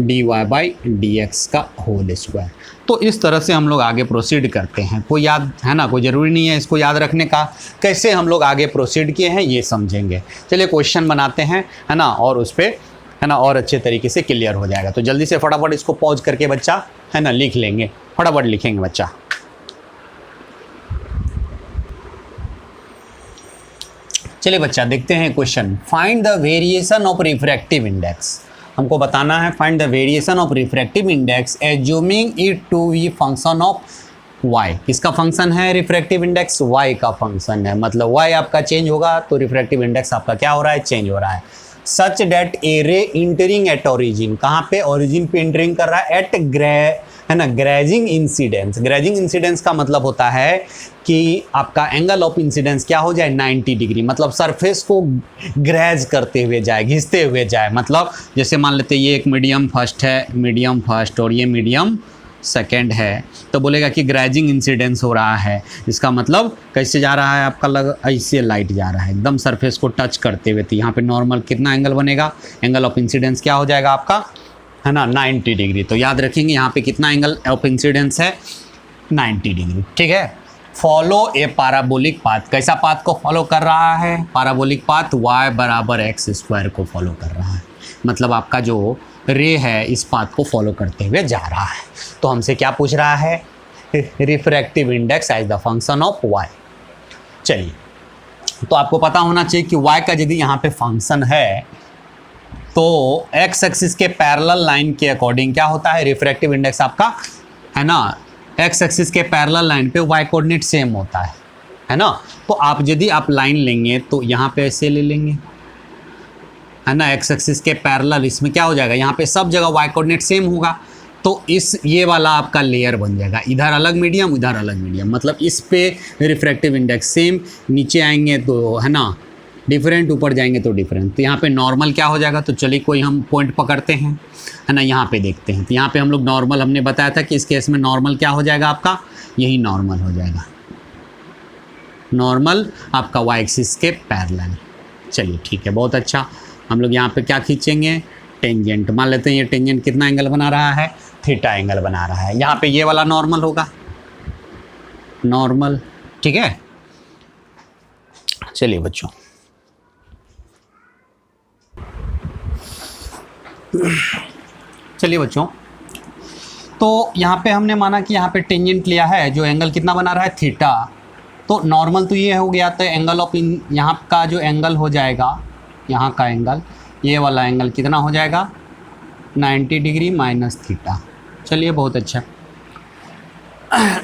d Y by D x का होल स्क्वायर। तो इस तरह से हम लोग आगे प्रोसीड करते हैं। कोई याद है ना, कोई ज़रूरी नहीं है इसको याद रखने का, कैसे हम लोग आगे प्रोसीड किए हैं ये समझेंगे। चलिए क्वेश्चन बनाते हैं है ना, और उस पर है ना और अच्छे तरीके से क्लियर हो जाएगा। तो जल्दी से फटाफट इसको पॉज करके बच्चा है ना लिख लेंगे, फटाफट लिखेंगे बच्चा। चलिए बच्चा देखते हैं question. Find the variation of refractive index. हमको बताना है find the variation of refractive index assuming it to be function of y। किसका फंक्शन है रिफ्रैक्टिव इंडेक्स, y का फंक्शन है, मतलब y आपका चेंज होगा तो रिफ्रैक्टिव इंडेक्स आपका क्या हो रहा है, चेंज हो रहा है। सच डेट ए रे इंटरिंग एट ओरिजिन, कहाँ पे, ओरिजिन पे इंटरिंग कर रहा है, एट है ना ग्रेजिंग इंसिडेंस। ग्रेजिंग इंसिडेंस का मतलब होता है कि आपका एंगल ऑफ इंसिडेंस क्या हो जाए 90 डिग्री, मतलब सरफेस को ग्रेज करते हुए जाए, घिसते हुए जाए। मतलब जैसे मान लेते ये एक मीडियम फर्स्ट है, मीडियम फर्स्ट और ये मीडियम सेकेंड है, तो बोलेगा कि ग्रेजिंग इंसिडेंस हो रहा है। इसका मतलब कैसे जा रहा है आपका, लग ऐसे लाइट जा रहा है एकदम सरफेस को टच करते हुए। तो यहाँ पे नॉर्मल कितना एंगल बनेगा, एंगल ऑफ इंसिडेंस क्या हो जाएगा आपका है ना 90 डिग्री। तो याद रखेंगे यहाँ पे कितना एंगल ऑफ इंसिडेंस है 90 डिग्री, ठीक है। फॉलो ए पैराबोलिक पाथ, कैसा पाथ को फॉलो कर रहा है, पैराबोलिक पाथ y बराबर एक्स स्क्वायर को फॉलो कर रहा है, मतलब आपका जो रे है इस पाथ को फॉलो करते हुए जा रहा है। तो हमसे क्या पूछ रहा है, refractive index as the function of y। चलिए, तो आपको पता होना चाहिए कि y का यदि यहाँ पे फंक्शन है तो x एक्सिस के पैरेलल लाइन के अकॉर्डिंग क्या होता है, रिफ्रैक्टिव इंडेक्स आपका है ना x एक्सिस के पैरेलल लाइन पे y कोऑर्डिनेट सेम होता है ना। तो आप यदि आप लाइन लेंगे तो यहाँ पे ऐसे ले लेंगे है ना, x एक्सिस के पैरेलल, इसमें क्या हो जाएगा, यहाँ पे सब जगह y कोऑर्डिनेट सेम होगा, तो इस ये वाला आपका लेयर बन जाएगा, इधर अलग मीडियम इधर अलग मीडियम, मतलब इस पे रिफ्रैक्टिव इंडेक्स सेम, नीचे आएंगे तो है ना डिफरेंट, ऊपर जाएंगे तो डिफरेंट। तो यहाँ पे नॉर्मल क्या हो जाएगा, तो चलिए कोई हम पॉइंट पकड़ते हैं है ना, यहाँ पे देखते हैं। तो यहाँ पे हम लोग नॉर्मल, हमने बताया था कि इस केस में नॉर्मल क्या हो जाएगा आपका, यही नॉर्मल हो जाएगा, नॉर्मल आपका वाई एक्सिस के पैरेलल। चलिए ठीक है, बहुत अच्छा। हम लोग यहाँ पे क्या खींचेंगे, टेंजेंट मान लेते हैं। ये टेंजेंट कितना एंगल बना रहा है, थीटा एंगल बना रहा है। यहाँ पे ये वाला नॉर्मल होगा, नॉर्मल, ठीक है। चलिए बच्चों, चलिए बच्चों, तो यहाँ पे हमने माना कि यहाँ पे टेंजेंट लिया है जो एंगल कितना बना रहा है, थीटा। तो नॉर्मल तो ये हो गया, तो एंगल ऑफ यहाँ का जो एंगल हो जाएगा, यहाँ का एंगल, ये वाला एंगल कितना हो जाएगा 90 डिग्री माइनस थीटा। चलिए बहुत अच्छा।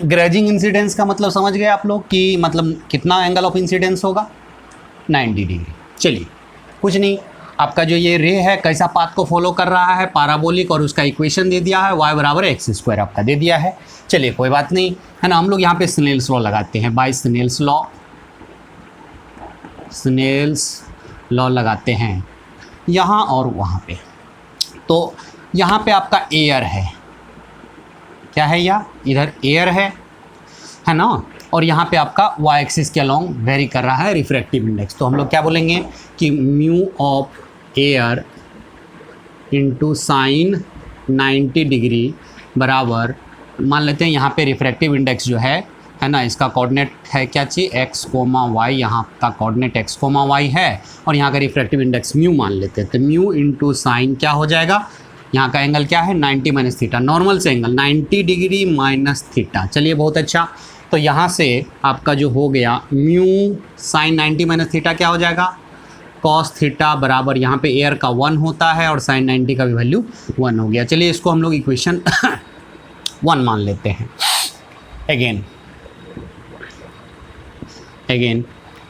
ग्रेजिंग इंसिडेंस का मतलब समझ गए आप लोग कि मतलब कितना एंगल ऑफ इंसिडेंस होगा 90 डिग्री। चलिए कुछ नहीं, आपका जो ये रे है कैसा पाथ को फॉलो कर रहा है, पैराबोलिक, और उसका इक्वेशन दे दिया है y बराबर एक्स स्क्वायर आपका दे दिया है। चलिए कोई बात नहीं, है ना। हम लोग यहाँ पे स्नेल्स लॉ लगाते हैं, बाय स्नेल्स लॉ लगाते हैं यहाँ और वहाँ पे। तो यहाँ पे आपका एयर है, क्या है, या इधर एयर है ना, और यहाँ पे आपका वाई एक्सिस के अलोंग वेरी कर रहा है रिफ्रैक्टिव इंडेक्स। तो हम लोग क्या बोलेंगे कि mu of air into sine 90 degree बराबर, मान लेते हैं यहाँ पे रिफ्रैक्टिव इंडेक्स जो है ना, इसका कोऑर्डिनेट है क्या चीज़, एक्स कोमा वाई, यहाँ का कोऑर्डिनेट एक्स कोमा वाई है, और यहाँ का रिफ्रैक्टिव इंडेक्स म्यू मान लेते हैं। तो म्यू इंटू साइन क्या हो जाएगा, यहाँ का एंगल क्या है 90 माइनस थीटा, नॉर्मल से एंगल 90 डिग्री माइनस थीटा। चलिए बहुत अच्छा, तो यहाँ से आपका जो हो गया म्यू साइन 90 माइनस थीटा क्या हो जाएगा, कॉस थीटा बराबर, यहाँ पे एयर का 1 होता है और साइन 90 का भी वैल्यू 1 हो गया। चलिए इसको हम लोग इक्वेशन 1 मान लेते हैं। अगेन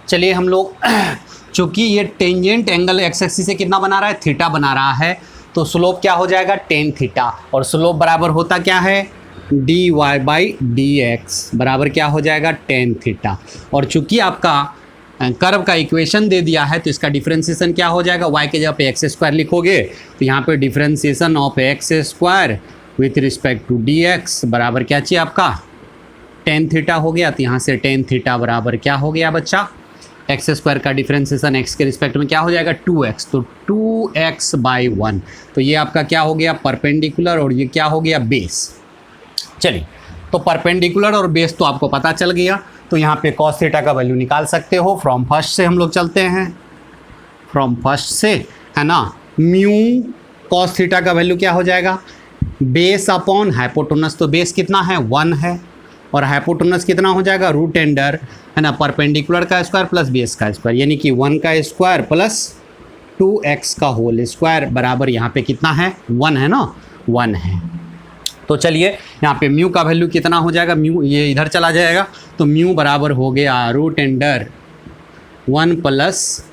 चलिए हम लोग चूँकि ये टेंजेंट एंगल एक्स एक्सिस से कितना बना रहा है, थीटा बना रहा है, तो स्लोप क्या हो जाएगा टेन थीटा, और स्लोप बराबर होता क्या है D Y by D X बराबर क्या हो जाएगा टेन थीटा। और चूंकि आपका कर्व का इक्वेशन दे दिया है तो इसका डिफरेंशिएशन क्या हो जाएगा, y के जगह पे एक्स स्क्वायर लिखोगे तो यहाँ पे differentiation of X square with respect to D X बराबर क्या चाहिए आपका टेन थीटा हो गया। तो यहाँ से टेन थीटा बराबर क्या हो गया बच्चा, एक्स स्क्वायर का डिफरेंशिएशन एक्स के रिस्पेक्ट में क्या हो जाएगा 2x, तो 2x बाई 1। तो ये आपका क्या हो गया परपेंडिकुलर, और ये क्या हो गया बेस। चलिए तो परपेंडिकुलर और बेस तो आपको पता चल गया, तो यहाँ पे कॉस थीटा का वैल्यू निकाल सकते हो। फ्रॉम फर्स्ट से हम लोग चलते हैं, फ्रॉम फर्स्ट से, है ना। म्यू कॉस थीटा का वैल्यू क्या हो जाएगा, बेस अपॉन हाइपोटेनस, तो बेस कितना है 1 है, और हाइपोटेनस कितना हो जाएगा रूट अंडर, है ना, परपेंडिकुलर का स्क्वायर प्लस बेस का स्क्वायर, यानी कि 1 का स्क्वायर प्लस 2x का होल स्क्वायर बराबर यहाँ पे कितना है 1 है ना, 1 है। तो चलिए यहाँ पे म्यू का वैल्यू कितना हो जाएगा, म्यू ये इधर चला जाएगा, तो म्यू बराबर हो गया root under 1 plus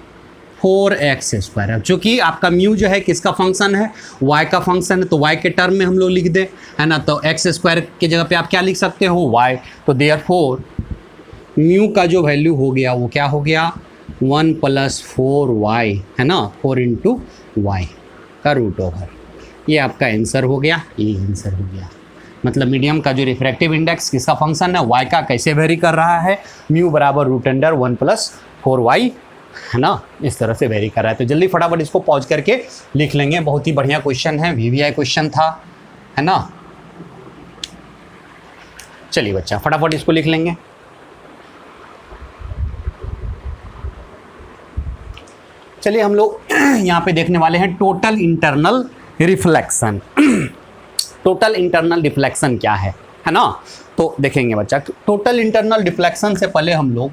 4x square. अब चूँकि आपका म्यू जो है किसका फंक्शन है, y का फंक्शन है, तो y के टर्म में हम लोग लिख दें, है ना। तो x स्क्वायर की जगह पे आप क्या लिख सकते हो y, तो देयरफॉर म्यू का जो वैल्यू हो गया वो क्या हो गया 1 प्लस 4y, है ना, 4 इंटू वाई का रूट ओवर। ये आपका आंसर हो गया, ये आंसर हो गया। मतलब मीडियम का जो रिफ्रैक्टिव इंडेक्स किसका फंक्शन है y का कैसे वेरी कर रहा है, म्यू बराबर रूट अंडर 1 प्लस 4y, है ना, इस तरह से वेरी कर रहा है। तो जल्दी फटाफट इसको पॉज करके लिख लेंगे, बहुत ही बढ़िया क्वेश्चन है, VVI क्वेश्चन था, है ना। चलिए बच्चा फटाफट इसको लिख लेंगे। चलिए हम लोग यहाँ पे देखने वाले हैं total internal reflection. Total internal reflection क्या है ना, तो देखेंगे बच्चा। टोटल इंटरनल रिफ्लेक्शन से पहले हम लोग,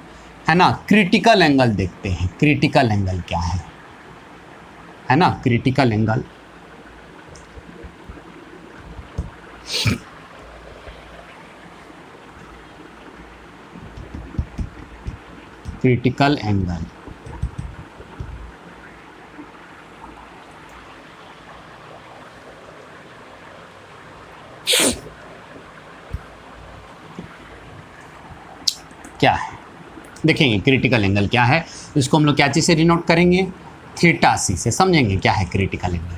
है ना, क्रिटिकल एंगल देखते हैं। क्रिटिकल एंगल क्या है ना, क्रिटिकल एंगल क्रिटिकल एंगल क्या है, देखेंगे क्रिटिकल एंगल क्या है। इसको हम लोग क्या चीज़ से डिनोट करेंगे, थीटा सी से। समझेंगे क्या है क्रिटिकल एंगल।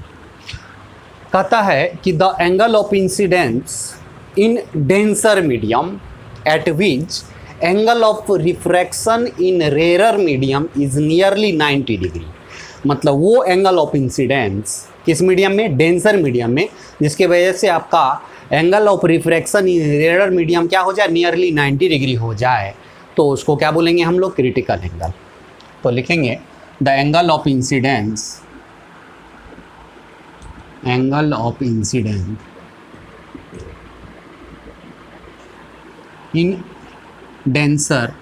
कहता है कि the angle of incidence in denser medium at which angle of refraction in rare medium is nearly 90 degree. मतलब वो एंगल ऑफ इंसिडेंस किस मीडियम में, डेंसर मीडियम में, जिसके वजह से आपका angle of refraction in rare medium क्या हो जाए, नियरली 90 डिग्री हो जाए, तो उसको क्या बोलेंगे हम लोग क्रिटिकल एंगल। तो लिखेंगे the angle of incidence, angle of incidence in denser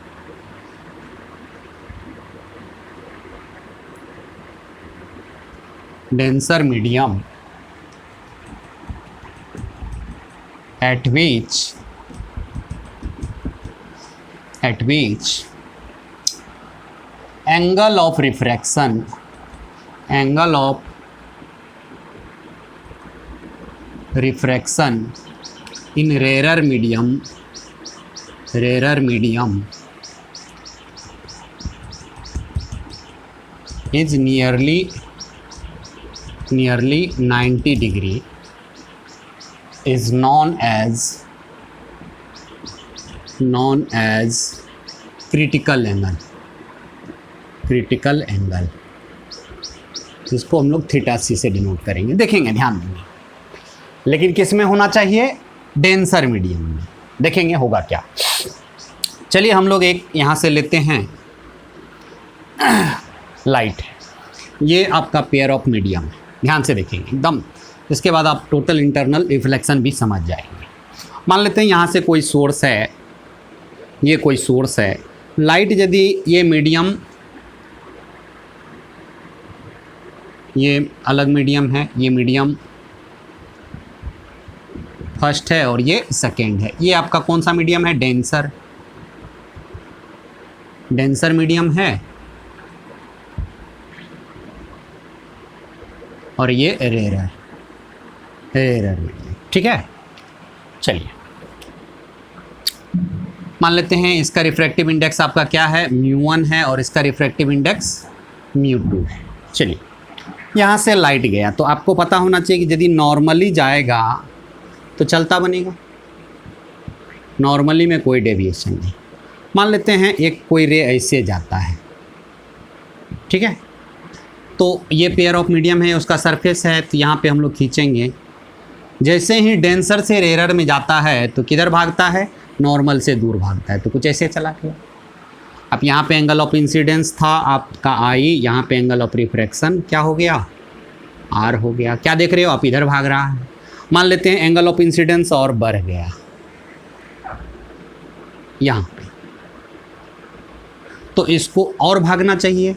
medium at which angle of refraction angle of refraction in rare medium is nearly 90 degree is known as critical angle, जिसको हम लोग थीटा सी से डिनोट करेंगे, देखेंगे, ध्यान देंगे। लेकिन किस में होना चाहिए? डेंसर मीडियम में। देखेंगे होगा क्या। चलिए हम लोग एक यहाँ से लेते हैं लाइट, ये आपका पेयर ऑफ मीडियम है, ध्यान से देखेंगे एकदम। इसके बाद आप टोटल इंटरनल रिफ्लेक्शन भी समझ जाएंगे। मान लेते हैं यहाँ से कोई सोर्स है, ये कोई सोर्स है, लाइट यदि ये मीडियम, ये अलग मीडियम है, ये मीडियम फर्स्ट है और ये सेकेंड है, ये आपका कौन सा मीडियम है? डेंसर मीडियम है, और ये रेयर मीडियम, ठीक है। चलिए मान लेते हैं इसका रिफ्रैक्टिव इंडेक्स आपका क्या है? μ1 है, और इसका रिफ्रैक्टिव इंडेक्स μ2 है। चलिए यहाँ से लाइट गया, तो आपको पता होना चाहिए कि यदि नॉर्मली जाएगा तो चलता बनेगा, नॉर्मली में कोई डेविएशन नहीं। मान लेते हैं एक कोई रे ऐसे जाता है, ठीक है, तो ये पेयर ऑफ मीडियम है, उसका सरफेस है, तो यहाँ पे हम लोग खींचेंगे। जैसे ही डेंसर से रेयर में जाता है तो किधर भागता है? नॉर्मल से दूर भागता है, तो कुछ ऐसे चला गया। अब यहाँ पे एंगल ऑफ इंसिडेंस था आपका I, यहाँ पे एंगल ऑफ रिफ्रैक्शन क्या हो गया? R हो गया। क्या देख रहे हो आप? इधर भाग रहा है। मान लेते हैं एंगल ऑफ इंसिडेंस और बढ़ गया यहाँ पे, तो इसको और भागना चाहिए,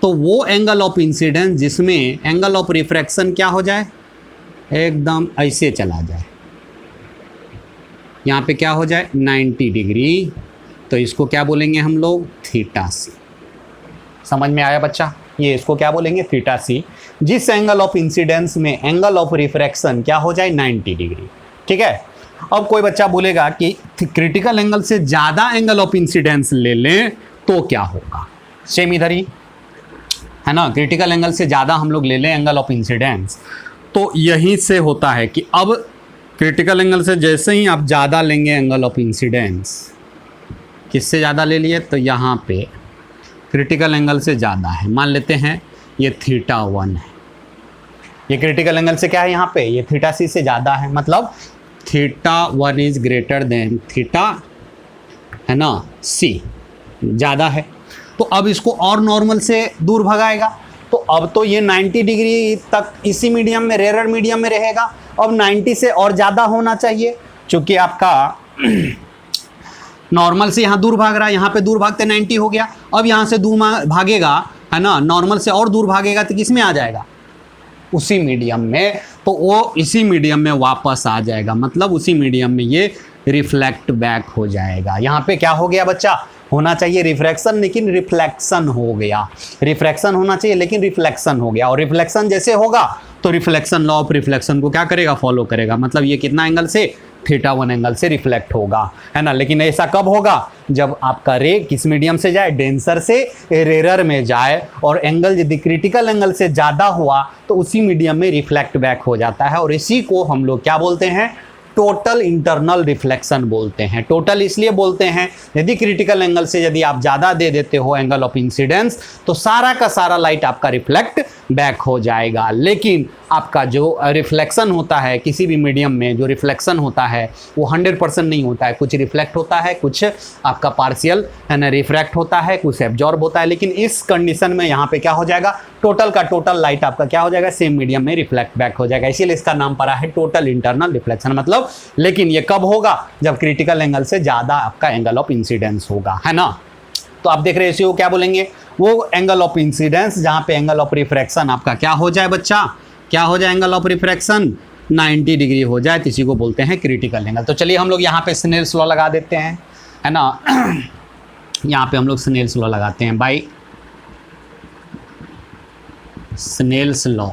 तो वो एंगल ऑफ इंसिडेंस जिसमें एंगल ऑफ रिफ्रैक्शन क्या हो जाए? एकदम ऐसे चला जाए, यहाँ पे क्या हो जाए? 90 डिग्री, तो इसको क्या बोलेंगे हम लोग? थीटा सी। समझ में आया बच्चा? ये इसको क्या बोलेंगे? थीटा सी। जिस एंगल ऑफ इंसिडेंस में एंगल ऑफ रिफ्रैक्शन क्या हो जाए? 90 डिग्री, ठीक है। अब कोई बच्चा बोलेगा कि क्रिटिकल एंगल से ज़्यादा एंगल ऑफ इंसिडेंस ले लें तो क्या होगा? सेम इधर ही है ना, क्रिटिकल एंगल से ज़्यादा हम लोग ले लें एंगल ऑफ इंसिडेंस, तो यहीं से होता है कि अब क्रिटिकल एंगल से जैसे ही आप ज़्यादा लेंगे एंगल ऑफ इंसिडेंस, किससे ज़्यादा ले लिए? तो यहाँ पे क्रिटिकल एंगल से ज़्यादा है, मान लेते हैं ये θ1 है, ये क्रिटिकल एंगल से क्या है? यहाँ पे ये थीटा सी से ज़्यादा है, मतलब θ1 इज़ ग्रेटर देन थीटा, है ना, सी, ज़्यादा है। तो अब इसको और नॉर्मल से दूर भगाएगा, तो अब तो ये 90 डिग्री तक इसी मीडियम में, रेयर मीडियम में रहेगा। अब 90 से और ज़्यादा होना चाहिए, क्योंकि आपका नॉर्मल से यहाँ दूर भाग रहा है, यहाँ पे दूर भागते 90 हो गया। अब यहाँ से दूर भागेगा, है ना, नॉर्मल से और दूर भागेगा तो किस में आ जाएगा? उसी मीडियम में, तो वो इसी मीडियम में वापस आ जाएगा, मतलब उसी मीडियम में ये रिफ्लेक्ट बैक हो जाएगा। यहाँ पे क्या हो गया बच्चा? होना चाहिए रिफ्रैक्शन, लेकिन रिफ्लेक्शन हो गया। रिफ्रैक्शन होना चाहिए लेकिन रिफ्लेक्शन हो गया, और रिफ्लेक्शन जैसे होगा तो रिफ्लेक्शन लॉ ऑफ रिफ्लेक्शन को क्या करेगा? फॉलो करेगा, मतलब ये कितना एंगल से? θ1 एंगल से रिफ्लेक्ट होगा, है ना। लेकिन ऐसा कब होगा? जब आपका रे किस मीडियम से जाए? डेंसर से रेयर में जाए, और एंगल यदि क्रिटिकल एंगल से ज़्यादा हुआ तो उसी मीडियम में रिफ्लेक्ट बैक हो जाता है, और इसी को हम लोग क्या बोलते हैं? टोटल इंटरनल रिफ्लेक्शन बोलते हैं। टोटल इसलिए बोलते हैं, यदि क्रिटिकल एंगल से यदि आप ज़्यादा दे देते हो एंगल ऑफ इंसिडेंस, तो सारा का सारा लाइट आपका रिफ्लेक्ट बैक हो जाएगा। लेकिन आपका जो रिफ्लेक्शन होता है किसी भी मीडियम में, जो रिफ्लेक्शन होता है वो 100% नहीं होता है, कुछ रिफ्लेक्ट होता है, कुछ आपका पार्शियल, है ना, रिफ्रैक्ट होता है, कुछ एब्जॉर्ब होता है। लेकिन इस कंडीशन में यहाँ पे क्या हो जाएगा? टोटल का टोटल लाइट आपका क्या हो जाएगा? सेम मीडियम में रिफ्लेक्ट बैक हो जाएगा, इसीलिए इसका नाम पड़ा है टोटल इंटरनल रिफ्लेक्शन। मतलब लेकिन ये कब होगा? जब क्रिटिकल एंगल से ज़्यादा आपका एंगल ऑफ इंसिडेंस होगा, है ना। तो आप देख रहे हैं इसी को क्या बोलेंगे? वो एंगल ऑफ इंसिडेंस जहाँ पे एंगल ऑफ रिफ्रैक्शन आपका क्या हो जाए बच्चा? क्या हो जाए? एंगल ऑफ रिफ्रैक्शन 90 डिग्री हो जाए, तो इसी को बोलते हैं क्रिटिकल एंगल। तो चलिए हम लोग यहाँ पे स्नेल्स लॉ लगा देते हैं, है ना। यहाँ पे हम लोग स्नेल्स लॉ लगाते हैं, बाय स्नेल्स लॉ,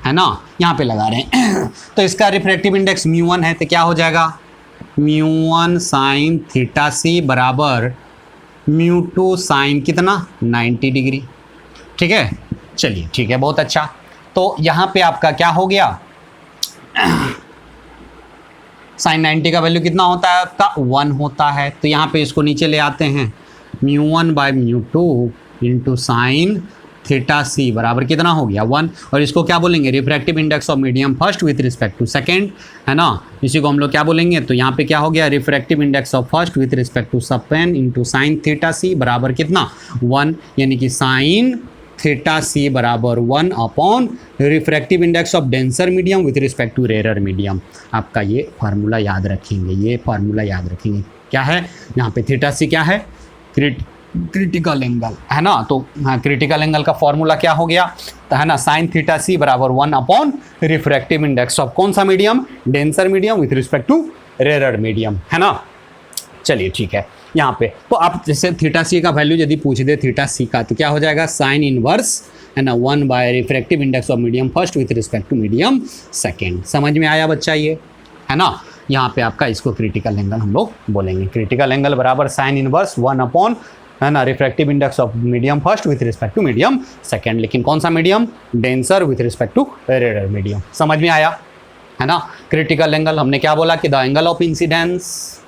है ना, यहाँ पे लगा रहे हैं। तो इसका रिफ्रैक्टिव इंडेक्स μ1 है, तो क्या हो जाएगा μ1 साइन थीटा सी बराबर μ2 साइन कितना 90 डिग्री। ठीक है, चलिए ठीक है, बहुत अच्छा। तो यहाँ पे आपका क्या हो गया, साइन 90 का वैल्यू कितना होता है आपका 1 होता है। तो यहाँ पे इसको नीचे ले आते हैं, μ1 by μ2 into sine theta C बराबर कितना हो गया 1। और इसको क्या बोलेंगे, refractive index of medium first with respect to second, है ना। इसी को हम लोग क्या बोलेंगे, तो यहाँ पे क्या हो गया, refractive index of first with respect to second into sine theta C बराबर कितना 1, यानी कि साइन थीटा सी बराबर 1 upon refractive index of denser medium with respect to rare medium. आपका ये फार्मूला याद रखेंगे, ये फार्मूला याद रखेंगे। क्या है यहाँ पे, थीटा सी क्या है, क्रिटिकल एंगल, है ना। तो हाँ, क्रिटिकल एंगल का फॉर्मूला क्या हो गया, तो है ना, साइन थीटा सी बराबर 1 अपॉन रिफ्रैक्टिव इंडेक्स ऑफ कौन सा medium, denser medium with respect to rare medium, है ना। चलिए ठीक है, यहाँ पे तो आप जैसे थीटा सी का वैल्यू यदि पूछ दे थीटा सी का, तो क्या हो जाएगा साइन इनवर्स, है ना, 1 by refractive index of medium first with respect to medium second. समझ में आया बच्चा ये, है ना। यहाँ पे आपका इसको क्रिटिकल एंगल हम लोग बोलेंगे, क्रिटिकल एंगल बराबर साइन इनवर्स 1 अपॉन, है ना, refractive index of medium first with respect to medium second. लेकिन कौन सा medium, denser with respect to rare medium. समझ में आया, है ना। क्रिटिकल एंगल हमने क्या बोला कि द एंगल ऑफ इंसिडेंस,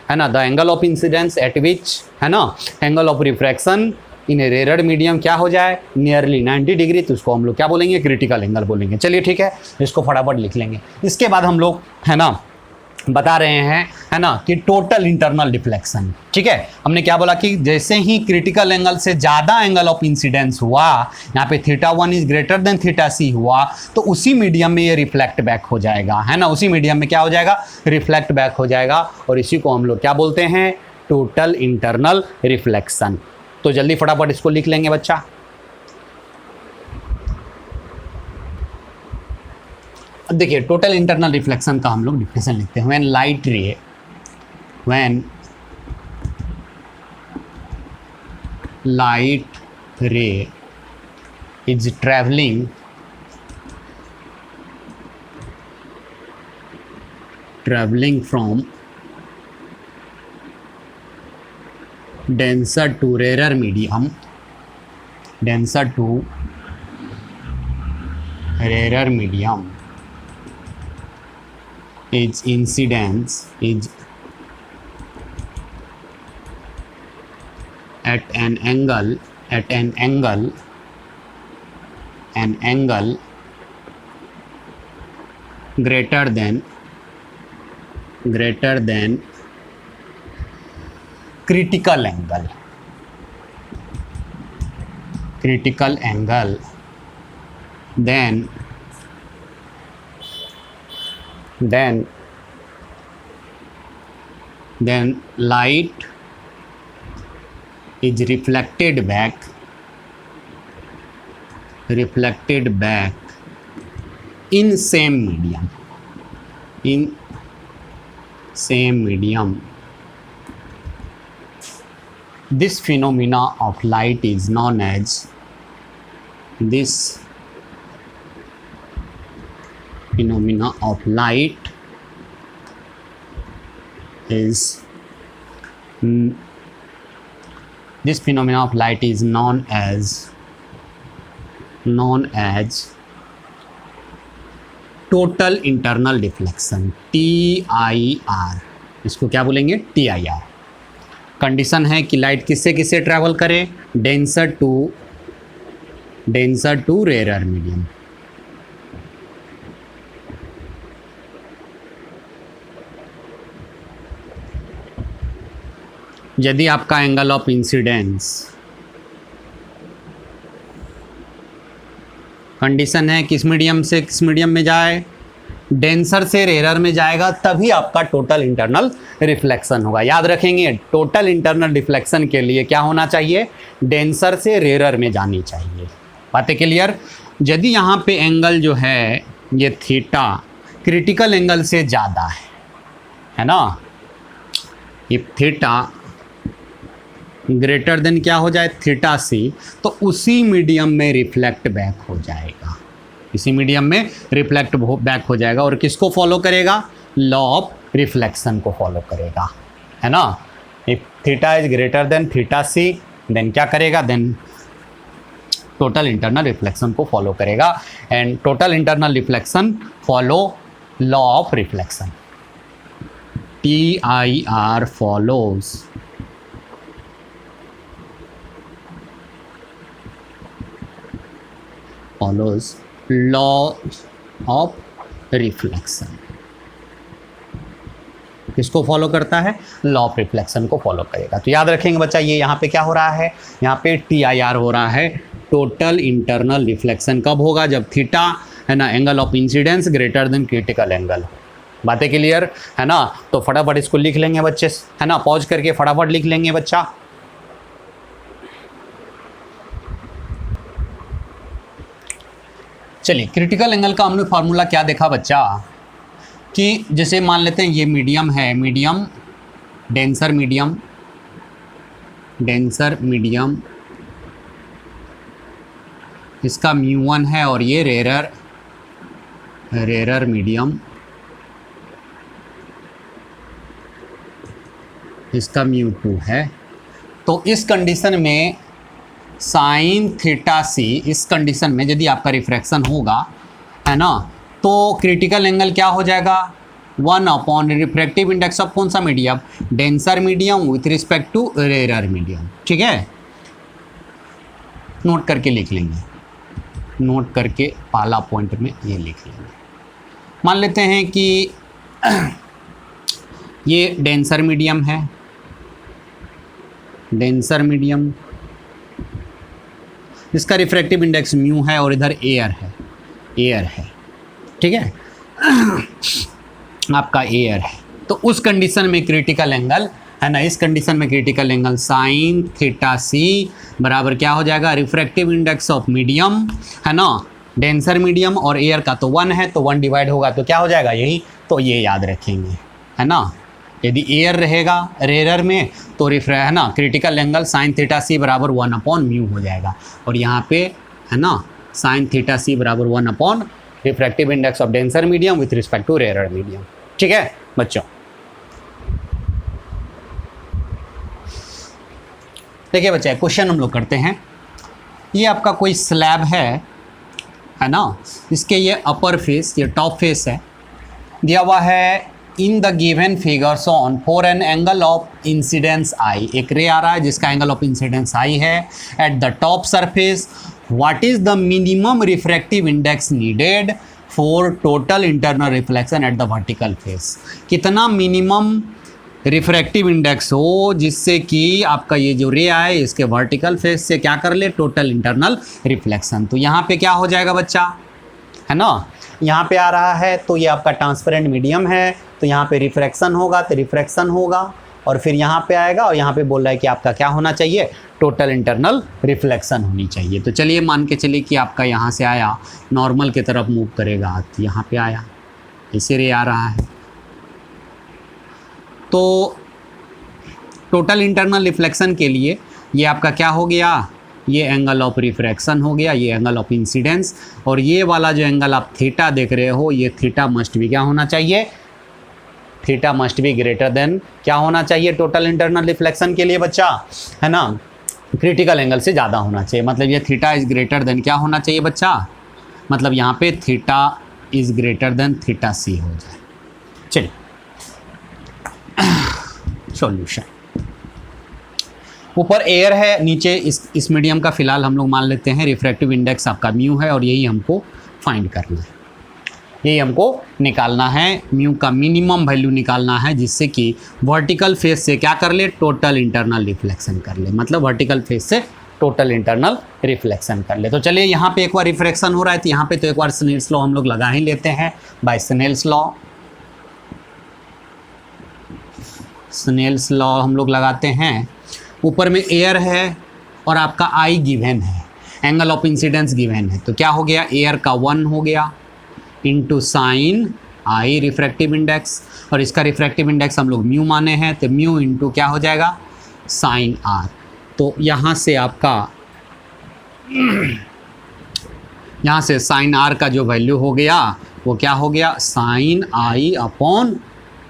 है ना, the angle of incidence at which, है ना, angle of refraction in rare medium क्या हो जाए नियरली 90 डिग्री, तो उसको हम लोग क्या बोलेंगे, क्रिटिकल एंगल बोलेंगे। चलिए ठीक है, इसको फटाफट लिख लेंगे। इसके बाद हम लोग, है ना, बता रहे हैं, है ना, कि टोटल इंटरनल डिफ्लेक्शन। ठीक है, हमने क्या बोला कि जैसे ही क्रिटिकल एंगल से ज़्यादा एंगल ऑफ इंसिडेंस हुआ, यहाँ पे theta 1 is greater than theta C हुआ, तो उसी मीडियम में ये रिफ्लेक्ट बैक हो जाएगा, है ना, उसी मीडियम में क्या हो जाएगा, रिफ्लेक्ट बैक हो जाएगा। और इसी को हम लोग क्या बोलते हैं, टोटल इंटरनल रिफ्लेक्शन। तो जल्दी फटाफट इसको लिख लेंगे बच्चा। देखिए, टोटल इंटरनल रिफ्लेक्शन का हम लोग डिफिनेशन लिखते हैं, व्हेन लाइट रे, व्हेन लाइट रे is travelling from denser to rarer medium, denser to rarer medium, its incidence is at an angle greater than critical angle, then light is reflected back in same medium. This phenomena of light is known as total internal deflection, TIR। इसको क्या बोलेंगे, TIR। कंडीशन है कि लाइट किससे किससे ट्रैवल करे, डेंसर टू रेयर मीडियम। यदि आपका एंगल ऑफ इंसिडेंस, कंडीशन है किस मीडियम से किस मीडियम में जाए, डेंसर से रेयर में जाएगा, तभी आपका टोटल इंटरनल रिफ्लेक्शन होगा। याद रखेंगे, टोटल इंटरनल रिफ्लेक्शन के लिए क्या होना चाहिए, डेंसर से रेयर में जानी चाहिए। बातें क्लियर। यदि यहाँ पे एंगल जो है ये थीटा क्रिटिकल एंगल से ज़्यादा है ना, ये थीटा ग्रेटर देन क्या हो जाए थीटा सी, तो उसी मीडियम में रिफ्लेक्ट बैक हो जाएगा, इसी मीडियम में रिफ्लेक्ट बैक हो जाएगा। और किसको फॉलो करेगा? लॉ ऑफ रिफ्लेक्शन को फॉलो करेगा, है ना। If theta is greater than theta C, then क्या करेगा? देन टोटल इंटरनल रिफ्लेक्शन को फॉलो करेगा। And total internal reflection follow law of reflection, TIR follows law of reflection। किसको फॉलो करता है? लॉ ऑफ रिफ्लेक्शन को फॉलो करेगा। तो याद रखेंगे बच्चा, ये यहाँ पे क्या हो रहा है? यहाँ पे TIR हो रहा है, टोटल इंटरनल रिफ्लेक्शन कब होगा? जब थीटा, है ना, angle of incidence greater than critical angle. बातें क्लियर है ना? तो फटाफट इसको लिख लेंगे बच्चे, है ना, पॉज करके फटाफट लिख लेंगे बच्चा। चलिए, क्रिटिकल एंगल का हमने फार्मूला क्या देखा बच्चा, कि जैसे मान लेते हैं ये मीडियम है, मीडियम डेंसर मीडियम इसका μ1 है, और ये रेरर मीडियम इसका μ2 है। तो इस कंडीशन में साइन थीटा सी, इस कंडीशन में यदि आपका रिफ्रैक्शन होगा, है ना, तो क्रिटिकल एंगल क्या हो जाएगा? 1 अपॉन रिफ्रैक्टिव इंडेक्स ऑफ कौन सा medium? Denser medium with respect to rarer medium. ठीक है, नोट करके लिख लेंगे, नोट करके पहला पॉइंट में ये लिख लेंगे। मान लेते हैं कि ये डेंसर मीडियम है, डेंसर मीडियम, इसका रिफ्रैक्टिव इंडेक्स म्यू है, और इधर एयर है, ठीक है, आपका एयर है। तो उस कंडीशन में क्रिटिकल एंगल, है ना, इस कंडीशन में critical angle sign theta C बराबर क्या हो जाएगा? रिफ्रैक्टिव इंडेक्स ऑफ मीडियम, है ना, डेंसर मीडियम, और एयर का तो 1 है, तो 1 डिवाइड होगा तो क्या हो जाएगा? यही। तो ये याद रखेंगे, है ना, यदि एयर रहेगा रेरर में तो है ना, critical angle sign theta C बराबर 1 अपॉन म्यू हो जाएगा, और यहाँ पे, है ना, साइन थीटा सी बराबर 1 upon refractive index of denser medium with respect to rarer medium. ठीक है बच्चों, देखिए बच्चे, क्वेश्चन हम लोग करते हैं। ये आपका कोई स्लैब है ना, इसके ये अपर फेस, ये टॉप फेस है, दिया हुआ है in the given figures on for an angle of incidence I. एक रे आ रहा है जिसका एंगल ऑफ इंसिडेंस आई है at the top surface. What is the minimum refractive index needed for total internal reflection at the vertical face? कितना मिनिमम रिफ्रैक्टिव इंडेक्स हो जिससे कि आपका ये जो रे आए इसके वर्टिकल फेस से क्या कर ले? Total internal reflection. तो यहाँ पे क्या हो जाएगा बच्चा, है ना, यहाँ पे आ रहा है तो ये आपका ट्रांसपेरेंट मीडियम है, तो यहाँ पे रिफ्रैक्शन होगा तो रिफ्रैक्शन होगा, और फिर यहाँ पे आएगा और यहाँ पे बोल रहा है कि आपका क्या होना चाहिए? टोटल इंटरनल रिफ्लेक्शन होनी चाहिए। तो चलिए मान के चलिए कि आपका यहाँ से आया, नॉर्मल की तरफ मूव करेगा तो यहाँ पे आया, इसे रे आ रहा है, तो टोटल इंटरनल रिफ्लेक्शन के लिए ये आपका क्या हो गया? ये एंगल ऑफ रिफ्रैक्शन हो गया, ये एंगल ऑफ इंसिडेंस, और ये वाला जो एंगल आप थीटा देख रहे हो, ये थीटा मस्ट भी क्या होना चाहिए? Theta must be greater than क्या होना चाहिए? टोटल इंटरनल रिफ्लेक्शन के लिए बच्चा, है ना, क्रिटिकल एंगल से ज़्यादा होना चाहिए। मतलब ये थीटा इज ग्रेटर देन क्या होना चाहिए बच्चा? मतलब यहाँ पे theta is greater than theta C हो जाए। चलिए सॉल्यूशन, ऊपर एयर है, नीचे इस मीडियम का फिलहाल हम लोग मान लेते हैं रिफ्रैक्टिव इंडेक्स आपका म्यू है, और यही हमको फाइंड करना है, यही हमको निकालना है, म्यू का मिनिमम वैल्यू निकालना है जिससे कि वर्टिकल फेस से क्या कर ले? टोटल इंटरनल रिफ्लेक्शन कर ले, मतलब वर्टिकल फेस से टोटल इंटरनल रिफ्लेक्शन कर ले। तो चलिए यहाँ पे एक बार रिफ्रैक्शन हो रहा है तो यहाँ पे तो एक बार स्नेल्स लॉ हम लोग लगा ही लेते हैं, by Snell's law. Snell's law हम लोग लगाते हैं। ऊपर में एयर है और आपका आई गिवन है, एंगल ऑफ इंसिडेंस गिवन है, तो क्या हो गया? एयर का 1 हो गया इंटू साइन आई रिफ्रैक्टिव इंडेक्स, और इसका रिफ्रैक्टिव इंडेक्स हम लोग म्यू माने हैं, तो म्यू इंटू क्या हो जाएगा? Sine R. तो यहाँ से आपका यहाँ से साइन आर का जो वैल्यू हो गया वो क्या हो गया, साइन आई अपॉन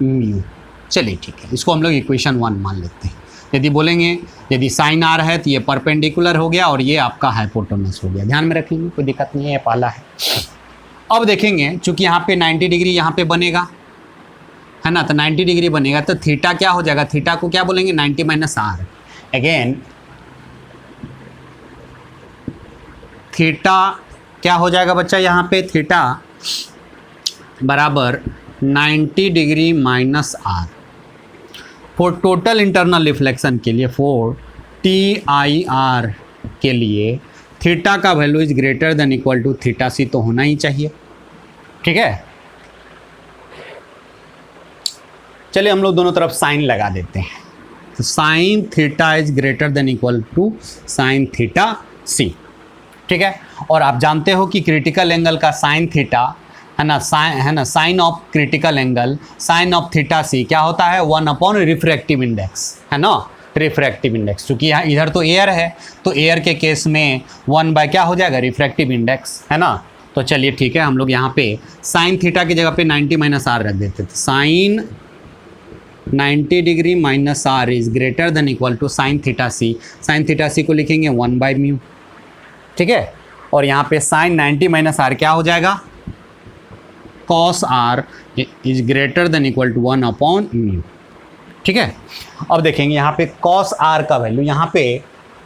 म्यू। चलिए ठीक है, इसको हम लोग इक्वेशन 1 मान लेते हैं। यदि बोलेंगे यदि साइन आर है तो ये परपेंडिकुलर हो गया और ये आपका हाइपोटेनस हो गया। ध्यान में रखेंगे, कोई दिक्कत नहीं है, ये पहला है। अब देखेंगे चूंकि यहाँ पे 90 डिग्री यहाँ पे बनेगा है ना, तो 90 डिग्री बनेगा तो थीटा क्या हो जाएगा, थीटा को क्या बोलेंगे 90 माइनस आर। अगेन थीटा क्या हो जाएगा बच्चा, यहाँ पे थीटा बराबर 90 degree minus R. For total internal reflection के लिए, फॉर TIR के लिए थीटा का value is greater than equal to theta C तो होना ही चाहिए। ठीक है, चलिए हम लोग दोनों तरफ साइन लगा देते हैं। तो sine theta is greater than equal to sine theta C. ठीक है, और आप जानते हो कि क्रिटिकल एंगल का साइन थीटा है ना, sine of critical angle sine of theta C क्या होता है, 1 अपॉन रिफ्रैक्टिव इंडेक्स है ना, रिफ्रैक्टिव इंडेक्स। क्योंकि यहाँ इधर तो एयर है तो एयर के केस में 1 बाय क्या हो जाएगा, रिफ्रैक्टिव इंडेक्स है ना। तो चलिए ठीक है, हम लोग यहाँ पे साइन थीटा की जगह पे 90 माइनस आर रख देते थे। Sine 90 degree minus R is greater than equal to sine theta C. Sine theta C को लिखेंगे 1 बाय म्यू। ठीक है, और यहाँ पे साइन 90 माइनस आर क्या हो जाएगा, cos R is greater than equal to 1 upon mu. ठीक है, अब देखेंगे यहाँ पे कॉस आर का वैल्यू, यहाँ पे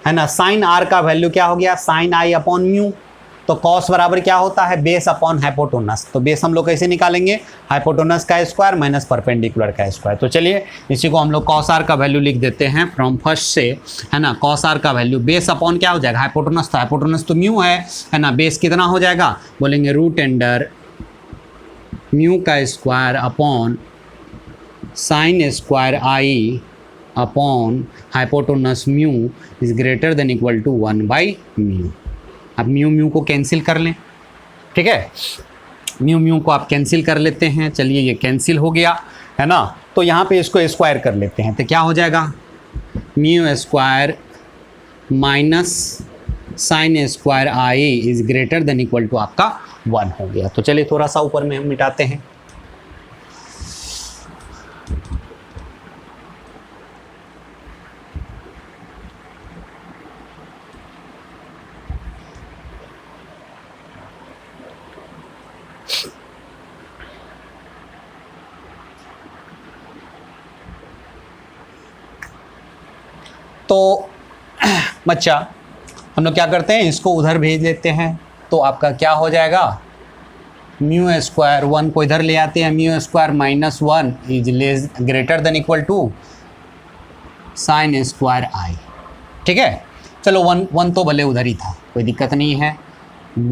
है ना साइन आर का वैल्यू क्या हो गया, साइन आई अपॉन म्यू। तो कॉस बराबर क्या होता है, बेस अपॉन हाइपोटेनस। तो बेस हम लोग कैसे निकालेंगे, हाइपोटेनस का स्क्वायर माइनस परपेंडिकुलर का स्क्वायर। तो चलिए इसी को हम लोग कॉस आर का वैल्यू लिख देते हैं फ्रॉम फर्स्ट से है ना। कॉस आर का वैल्यू बेस अपॉन क्या हो जाएगा, हाइपोटेनस। तो हाइपोटेनस तो म्यू है ना, बेस कितना हो जाएगा, बोलेंगे रूट अंडर म्यू का square upon sine square I upon hypotenuse mu is greater than equal to 1 by mu. अब म्यू म्यू को कैंसिल कर लें। ठीक है, म्यू म्यू को आप कैंसिल कर लेते हैं। चलिए ये कैंसिल हो गया है ना, तो यहाँ पे इसको स्क्वायर कर लेते हैं। तो क्या हो जाएगा, mu square minus sine square I is greater than equal to आपका 1 हो गया। तो चलिए थोड़ा सा ऊपर में हम मिटाते हैं। तो बच्चा हम लोग क्या करते हैं, इसको उधर भेज देते हैं। तो आपका क्या हो जाएगा, म्यू स्क्वायर 1 को इधर ले आते हैं, mu square minus 1 is less greater than equal to sine square I. ठीक है, चलो 1 तो भले उधर ही था, कोई दिक्कत नहीं है।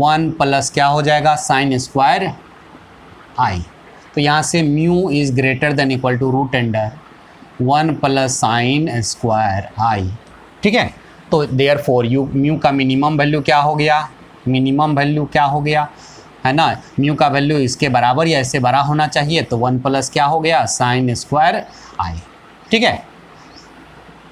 1 प्लस क्या हो जाएगा, साइन स्क्वायर आई। तो यहाँ से mu is greater than equal to root under 1 plus sine square I. ठीक है, तो देयर फॉर यू म्यू का मिनिमम वैल्यू क्या हो गया, मिनिमम वैल्यू क्या हो गया है ना, म्यू का वैल्यू इसके बराबर या इससे बड़ा होना चाहिए। तो 1 प्लस क्या हो गया, साइन स्क्वायर आई। ठीक है,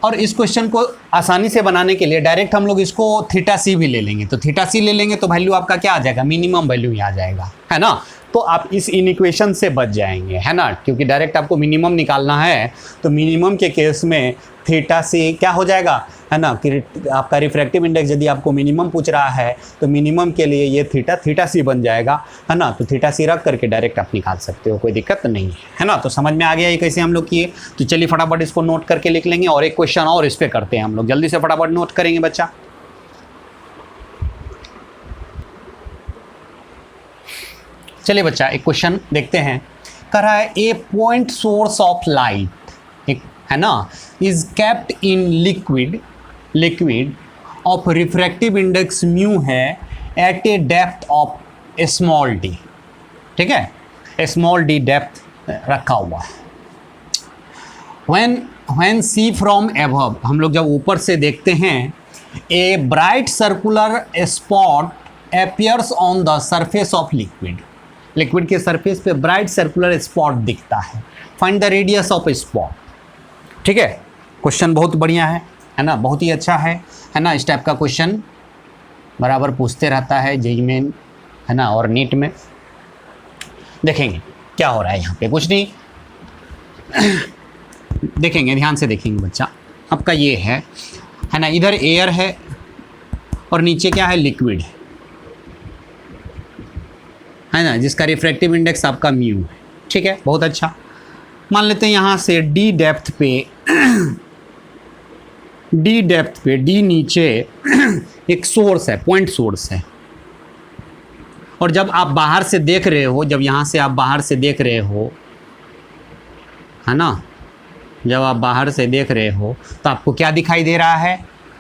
और इस क्वेश्चन को आसानी से बनाने के लिए डायरेक्ट हम लोग इसको थीटा सी भी ले लेंगे। तो थीटा सी ले लेंगे तो वैल्यू आपका क्या आ जाएगा, मिनिमम वैल्यू ही आ जाएगा है ना। तो आप इस इनइक्वेशन से बच जाएंगे है ना, क्योंकि डायरेक्ट आपको मिनिमम निकालना है। तो मिनिमम के केस में थीटा सी क्या हो जाएगा है ना, कि आपका रिफ्रैक्टिव इंडेक्स यदि आपको मिनिमम पूछ रहा है तो मिनिमम के लिए ये थीटा सी बन जाएगा है ना। तो थीटा सी रख करके डायरेक्ट आप निकाल सकते हो, कोई दिक्कत नहीं है ना। तो समझ में आ गया ये कैसे हम लोग किए। तो चलिए फटाफट इसको नोट करके लिख लेंगे और एक क्वेश्चन और इस पर करते हैं हम लोग, जल्दी से फटाफट नोट करेंगे बच्चा। चलिए बच्चा एक क्वेश्चन देखते हैं। कह रहा है a point source of light एक है ना is kept in liquid of refractive index mu है at a depth of small D. ठीक है, स्मॉल डी डेप्थ रखा हुआ है। व्हेन सी फ्रॉम एबव, हम लोग जब ऊपर से देखते हैं, a bright circular spot appears on the surface of liquid के सरफेस पे ब्राइट सर्कुलर स्पॉट दिखता है। Find the radius of spot. ठीक है, क्वेश्चन बहुत बढ़िया है। है ना, बहुत ही अच्छा है ना। इस टाइप का क्वेश्चन बराबर पूछते रहता है जेईई मेन, है ना, और नीट में। देखेंगे क्या हो रहा है यहाँ पे, कुछ नहीं देखेंगे, ध्यान से देखेंगे बच्चा। आपका ये है ना, इधर एयर है और नीचे क्या है, लिक्विड है ना, जिसका रिफ्रैक्टिव इंडेक्स आपका म्यू है। ठीक है, बहुत अच्छा। मान लेते हैं यहाँ से डी डेप्थ पे डी नीचे एक सोर्स है, पॉइंट सोर्स है, और जब आप बाहर से देख रहे हो, जब यहाँ से आप बाहर से देख रहे हो, है ना, जब आप बाहर से देख रहे हो तो आपको क्या दिखाई दे रहा है,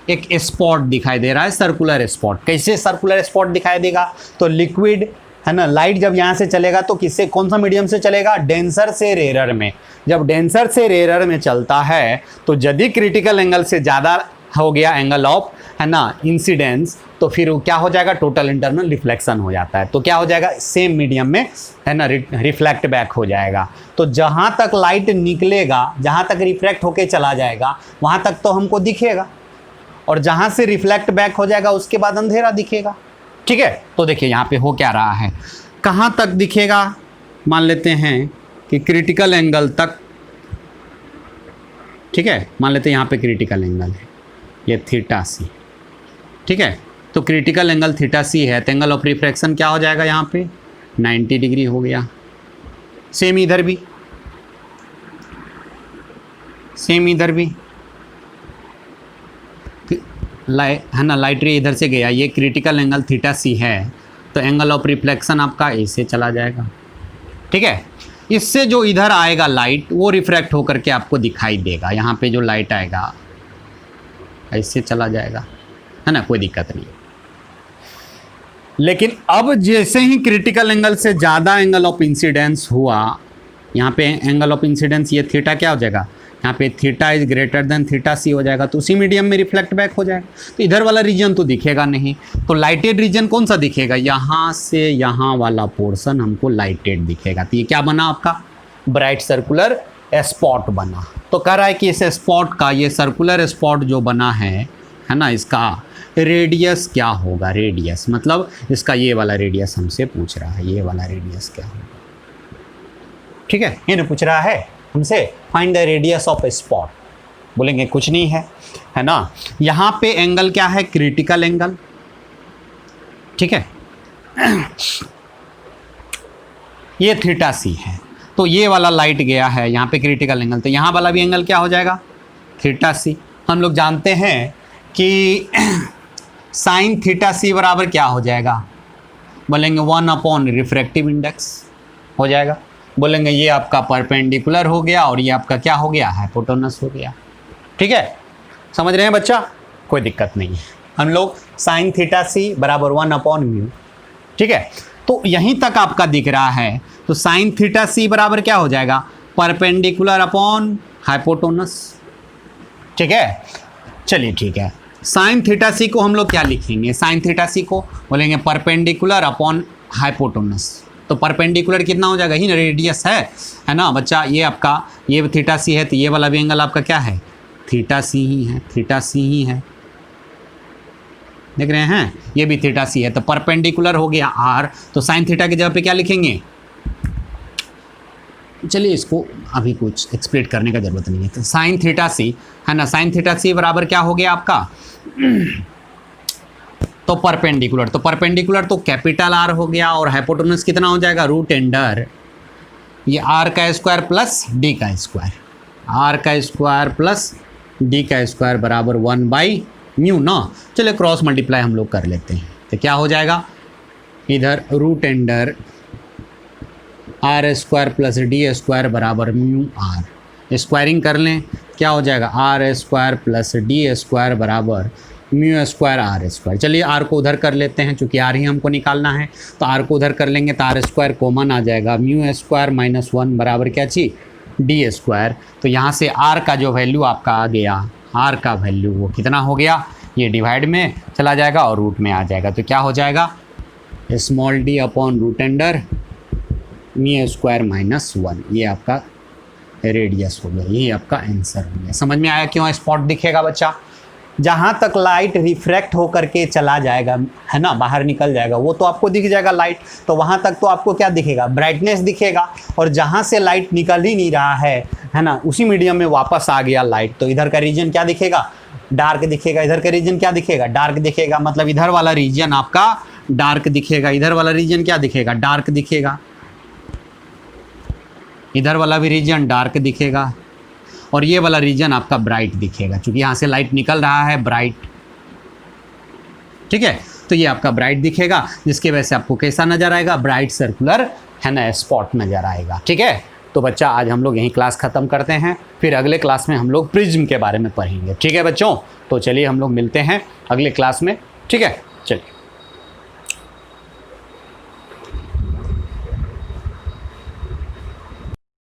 एक स्पॉट दिखाई दे रहा है, सर्कुलर स्पॉट। कैसे सर्कुलर स्पॉट दिखाई देगा, तो लिक्विड है ना, लाइट जब यहाँ से चलेगा तो किससे, कौन सा मीडियम से चलेगा, डेंसर से रेयर में। जब डेंसर से रेयर में चलता है तो यदि क्रिटिकल एंगल से ज़्यादा हो गया एंगल ऑफ, है ना, इंसिडेंस, तो फिर वो क्या हो जाएगा, टोटल इंटरनल रिफ्लेक्शन हो जाता है। तो क्या हो जाएगा, सेम मीडियम में, है ना, रिफ्लेक्ट बैक हो जाएगा। तो जहाँ तक लाइट निकलेगा, जहाँ तक रिफ्लेक्ट होके चला जाएगा, वहाँ तक तो हमको दिखेगा, और जहाँ से रिफ्लेक्ट बैक हो जाएगा उसके बाद अंधेरा दिखेगा। ठीक है, तो देखिए यहाँ पे हो क्या रहा है, कहाँ तक दिखेगा, मान लेते हैं कि क्रिटिकल एंगल तक। ठीक है, मान लेते हैं यहाँ पे क्रिटिकल एंगल है, ये थीटा सी। ठीक है, तो क्रिटिकल एंगल थीटा सी है, तो एंगल ऑफ रिफ्रैक्शन क्या हो जाएगा, यहाँ पे 90 डिग्री हो गया। सेम इधर भी, सेम इधर भी, है ना, लाइट रे इधर से गया, ये क्रिटिकल एंगल थीटा सी है, तो एंगल ऑफ रिफ्लेक्शन आपका ऐसे चला जाएगा। ठीक है, इससे जो इधर आएगा लाइट, वो रिफ्रैक्ट होकर के आपको दिखाई देगा। यहाँ पे जो लाइट आएगा ऐसे चला जाएगा, है ना, कोई दिक्कत नहीं। लेकिन अब जैसे ही क्रिटिकल एंगल से ज़्यादा एंगल ऑफ इंसिडेंस हुआ, यहाँ पे एंगल ऑफ इंसिडेंस ये थीटा क्या हो जाएगा, यहाँ पे theta is greater than theta C हो जाएगा, तो उसी मीडियम में रिफ्लेक्ट बैक हो जाएगा। तो इधर वाला रीजन तो दिखेगा नहीं, तो लाइटेड रीजन कौन सा दिखेगा, यहाँ से यहाँ वाला पोर्शन हमको लाइटेड दिखेगा। तो ये क्या बना आपका, ब्राइट सर्कुलर स्पॉट बना। तो कह रहा है कि इस स्पॉट का, ये सर्कुलर स्पॉट जो बना है ना, इसका रेडियस क्या होगा, रेडियस मतलब इसका ये वाला रेडियस हमसे पूछ रहा है, ये वाला रेडियस क्या होगा। ठीक है, ये ना पूछ रहा है हमसे, find the radius of A spot. बोलेंगे कुछ नहीं है ना, यहाँ पे एंगल क्या है, क्रिटिकल एंगल। ठीक है, ये थीटा सी है, तो ये वाला लाइट गया है यहाँ पे क्रिटिकल एंगल, तो यहाँ वाला भी एंगल क्या हो जाएगा, थीटा सी। हम लोग जानते हैं कि साइन थीटा सी बराबर क्या हो जाएगा, बोलेंगे 1 रिफ्रैक्टिव इंडेक्स हो जाएगा। बोलेंगे ये आपका परपेंडिकुलर हो गया और ये आपका क्या हो गया, हाइपोटेनस हो गया। ठीक है, समझ रहे हैं बच्चा, कोई दिक्कत नहीं है। हम लोग साइन थीटा सी बराबर 1/μ। ठीक है, तो यहीं तक आपका दिख रहा है, तो साइन थीटा सी बराबर क्या हो जाएगा, परपेंडिकुलर अपॉन हाइपोटेनस। ठीक है, चलिए ठीक है, साइन थीटा सी को हम लोग क्या लिखेंगे, साइन थीटा सी को बोलेंगे परपेंडिकुलर अपॉन हाइपोटेनस। तो परपेंडिकुलर कितना हो जाएगा, ही ना, रेडियस है ना बच्चा, ये आपका ये थीटा सी है, तो ये वाला भी एंगल आपका क्या है, थीटा सी ही है, थीटा सी ही है। देख रहे हैं, ये भी थीटा सी है, तो परपेंडिकुलर हो गया आर, तो साइन थीटा की जगह पे क्या लिखेंगे, चलिए इसको अभी कुछ एक्सप्लेन करने का जरूरत नहीं है। तो साइन थीटा सी है ना, साइन थीटा सी बराबर क्या हो गया आपका, तो परपेंडिकुलर, तो परपेंडिकुलर तो कैपिटल आर हो गया, और हाइपोटेनस कितना हो जाएगा, रूट अंडर ये आर का स्क्वायर प्लस डी का स्क्वायर, आर का स्क्वायर प्लस डी का स्क्वायर बराबर 1/μ ना। चलिए क्रॉस मल्टीप्लाई हम लोग कर लेते हैं, तो क्या हो जाएगा, इधर root under are square plus D square बराबर म्यू आर, स्क्वायरिंग कर लें, क्या हो जाएगा, are square plus D square बराबर म्यू स्क्वायर आर स्क्वायर। चलिए आर को उधर कर लेते हैं, चूँकि आर ही हमको निकालना है, तो आर को उधर कर लेंगे, तो आर स्क्वायर कॉमन आ जाएगा, म्यू स्क्वायर माइनस 1 बराबर क्या चीज, डी स्क्वायर। तो यहाँ से आर का जो वैल्यू आपका आ गया, आर का वैल्यू वो कितना हो गया, ये डिवाइड में चला जाएगा और रूट में आ जाएगा, तो क्या हो जाएगा, small D upon root under mu square minus 1, ये आपका रेडियस हो गया, ये आपका आंसर हो गया। समझ में आया क्यों स्पॉट दिखेगा बच्चा, जहाँ तक लाइट रिफ्रैक्ट होकर के चला जाएगा, है ना, बाहर निकल जाएगा, वो तो आपको दिख जाएगा लाइट, तो वहाँ तक तो आपको क्या दिखेगा, ब्राइटनेस दिखेगा। और जहाँ से लाइट निकल ही नहीं रहा है ना, उसी मीडियम में वापस आ गया लाइट, तो इधर का रीजन क्या दिखेगा, डार्क दिखेगा। इधर का रीजन क्या दिखेगा, डार्क दिखेगा। मतलब इधर वाला रीजन आपका डार्क दिखेगा, इधर वाला रीजन क्या दिखेगा, डार्क दिखेगा। इधर वाला भी रीजन डार्क दिखेगा और ये वाला रीजन आपका ब्राइट दिखेगा, क्योंकि यहाँ से लाइट निकल रहा है, ब्राइट। ठीक है, तो ये आपका ब्राइट दिखेगा, जिसकी वजह से आपको कैसा नजर आएगा, ब्राइट सर्कुलर, है ना, स्पॉट नजर आएगा। ठीक है, तो बच्चा आज हम लोग यहीं क्लास ख़त्म करते हैं, फिर अगले क्लास में हम लोग प्रिज्म के बारे में पढ़ेंगे। ठीक है बच्चों, तो चलिए हम लोग मिलते हैं अगले क्लास में। ठीक है, चलिए।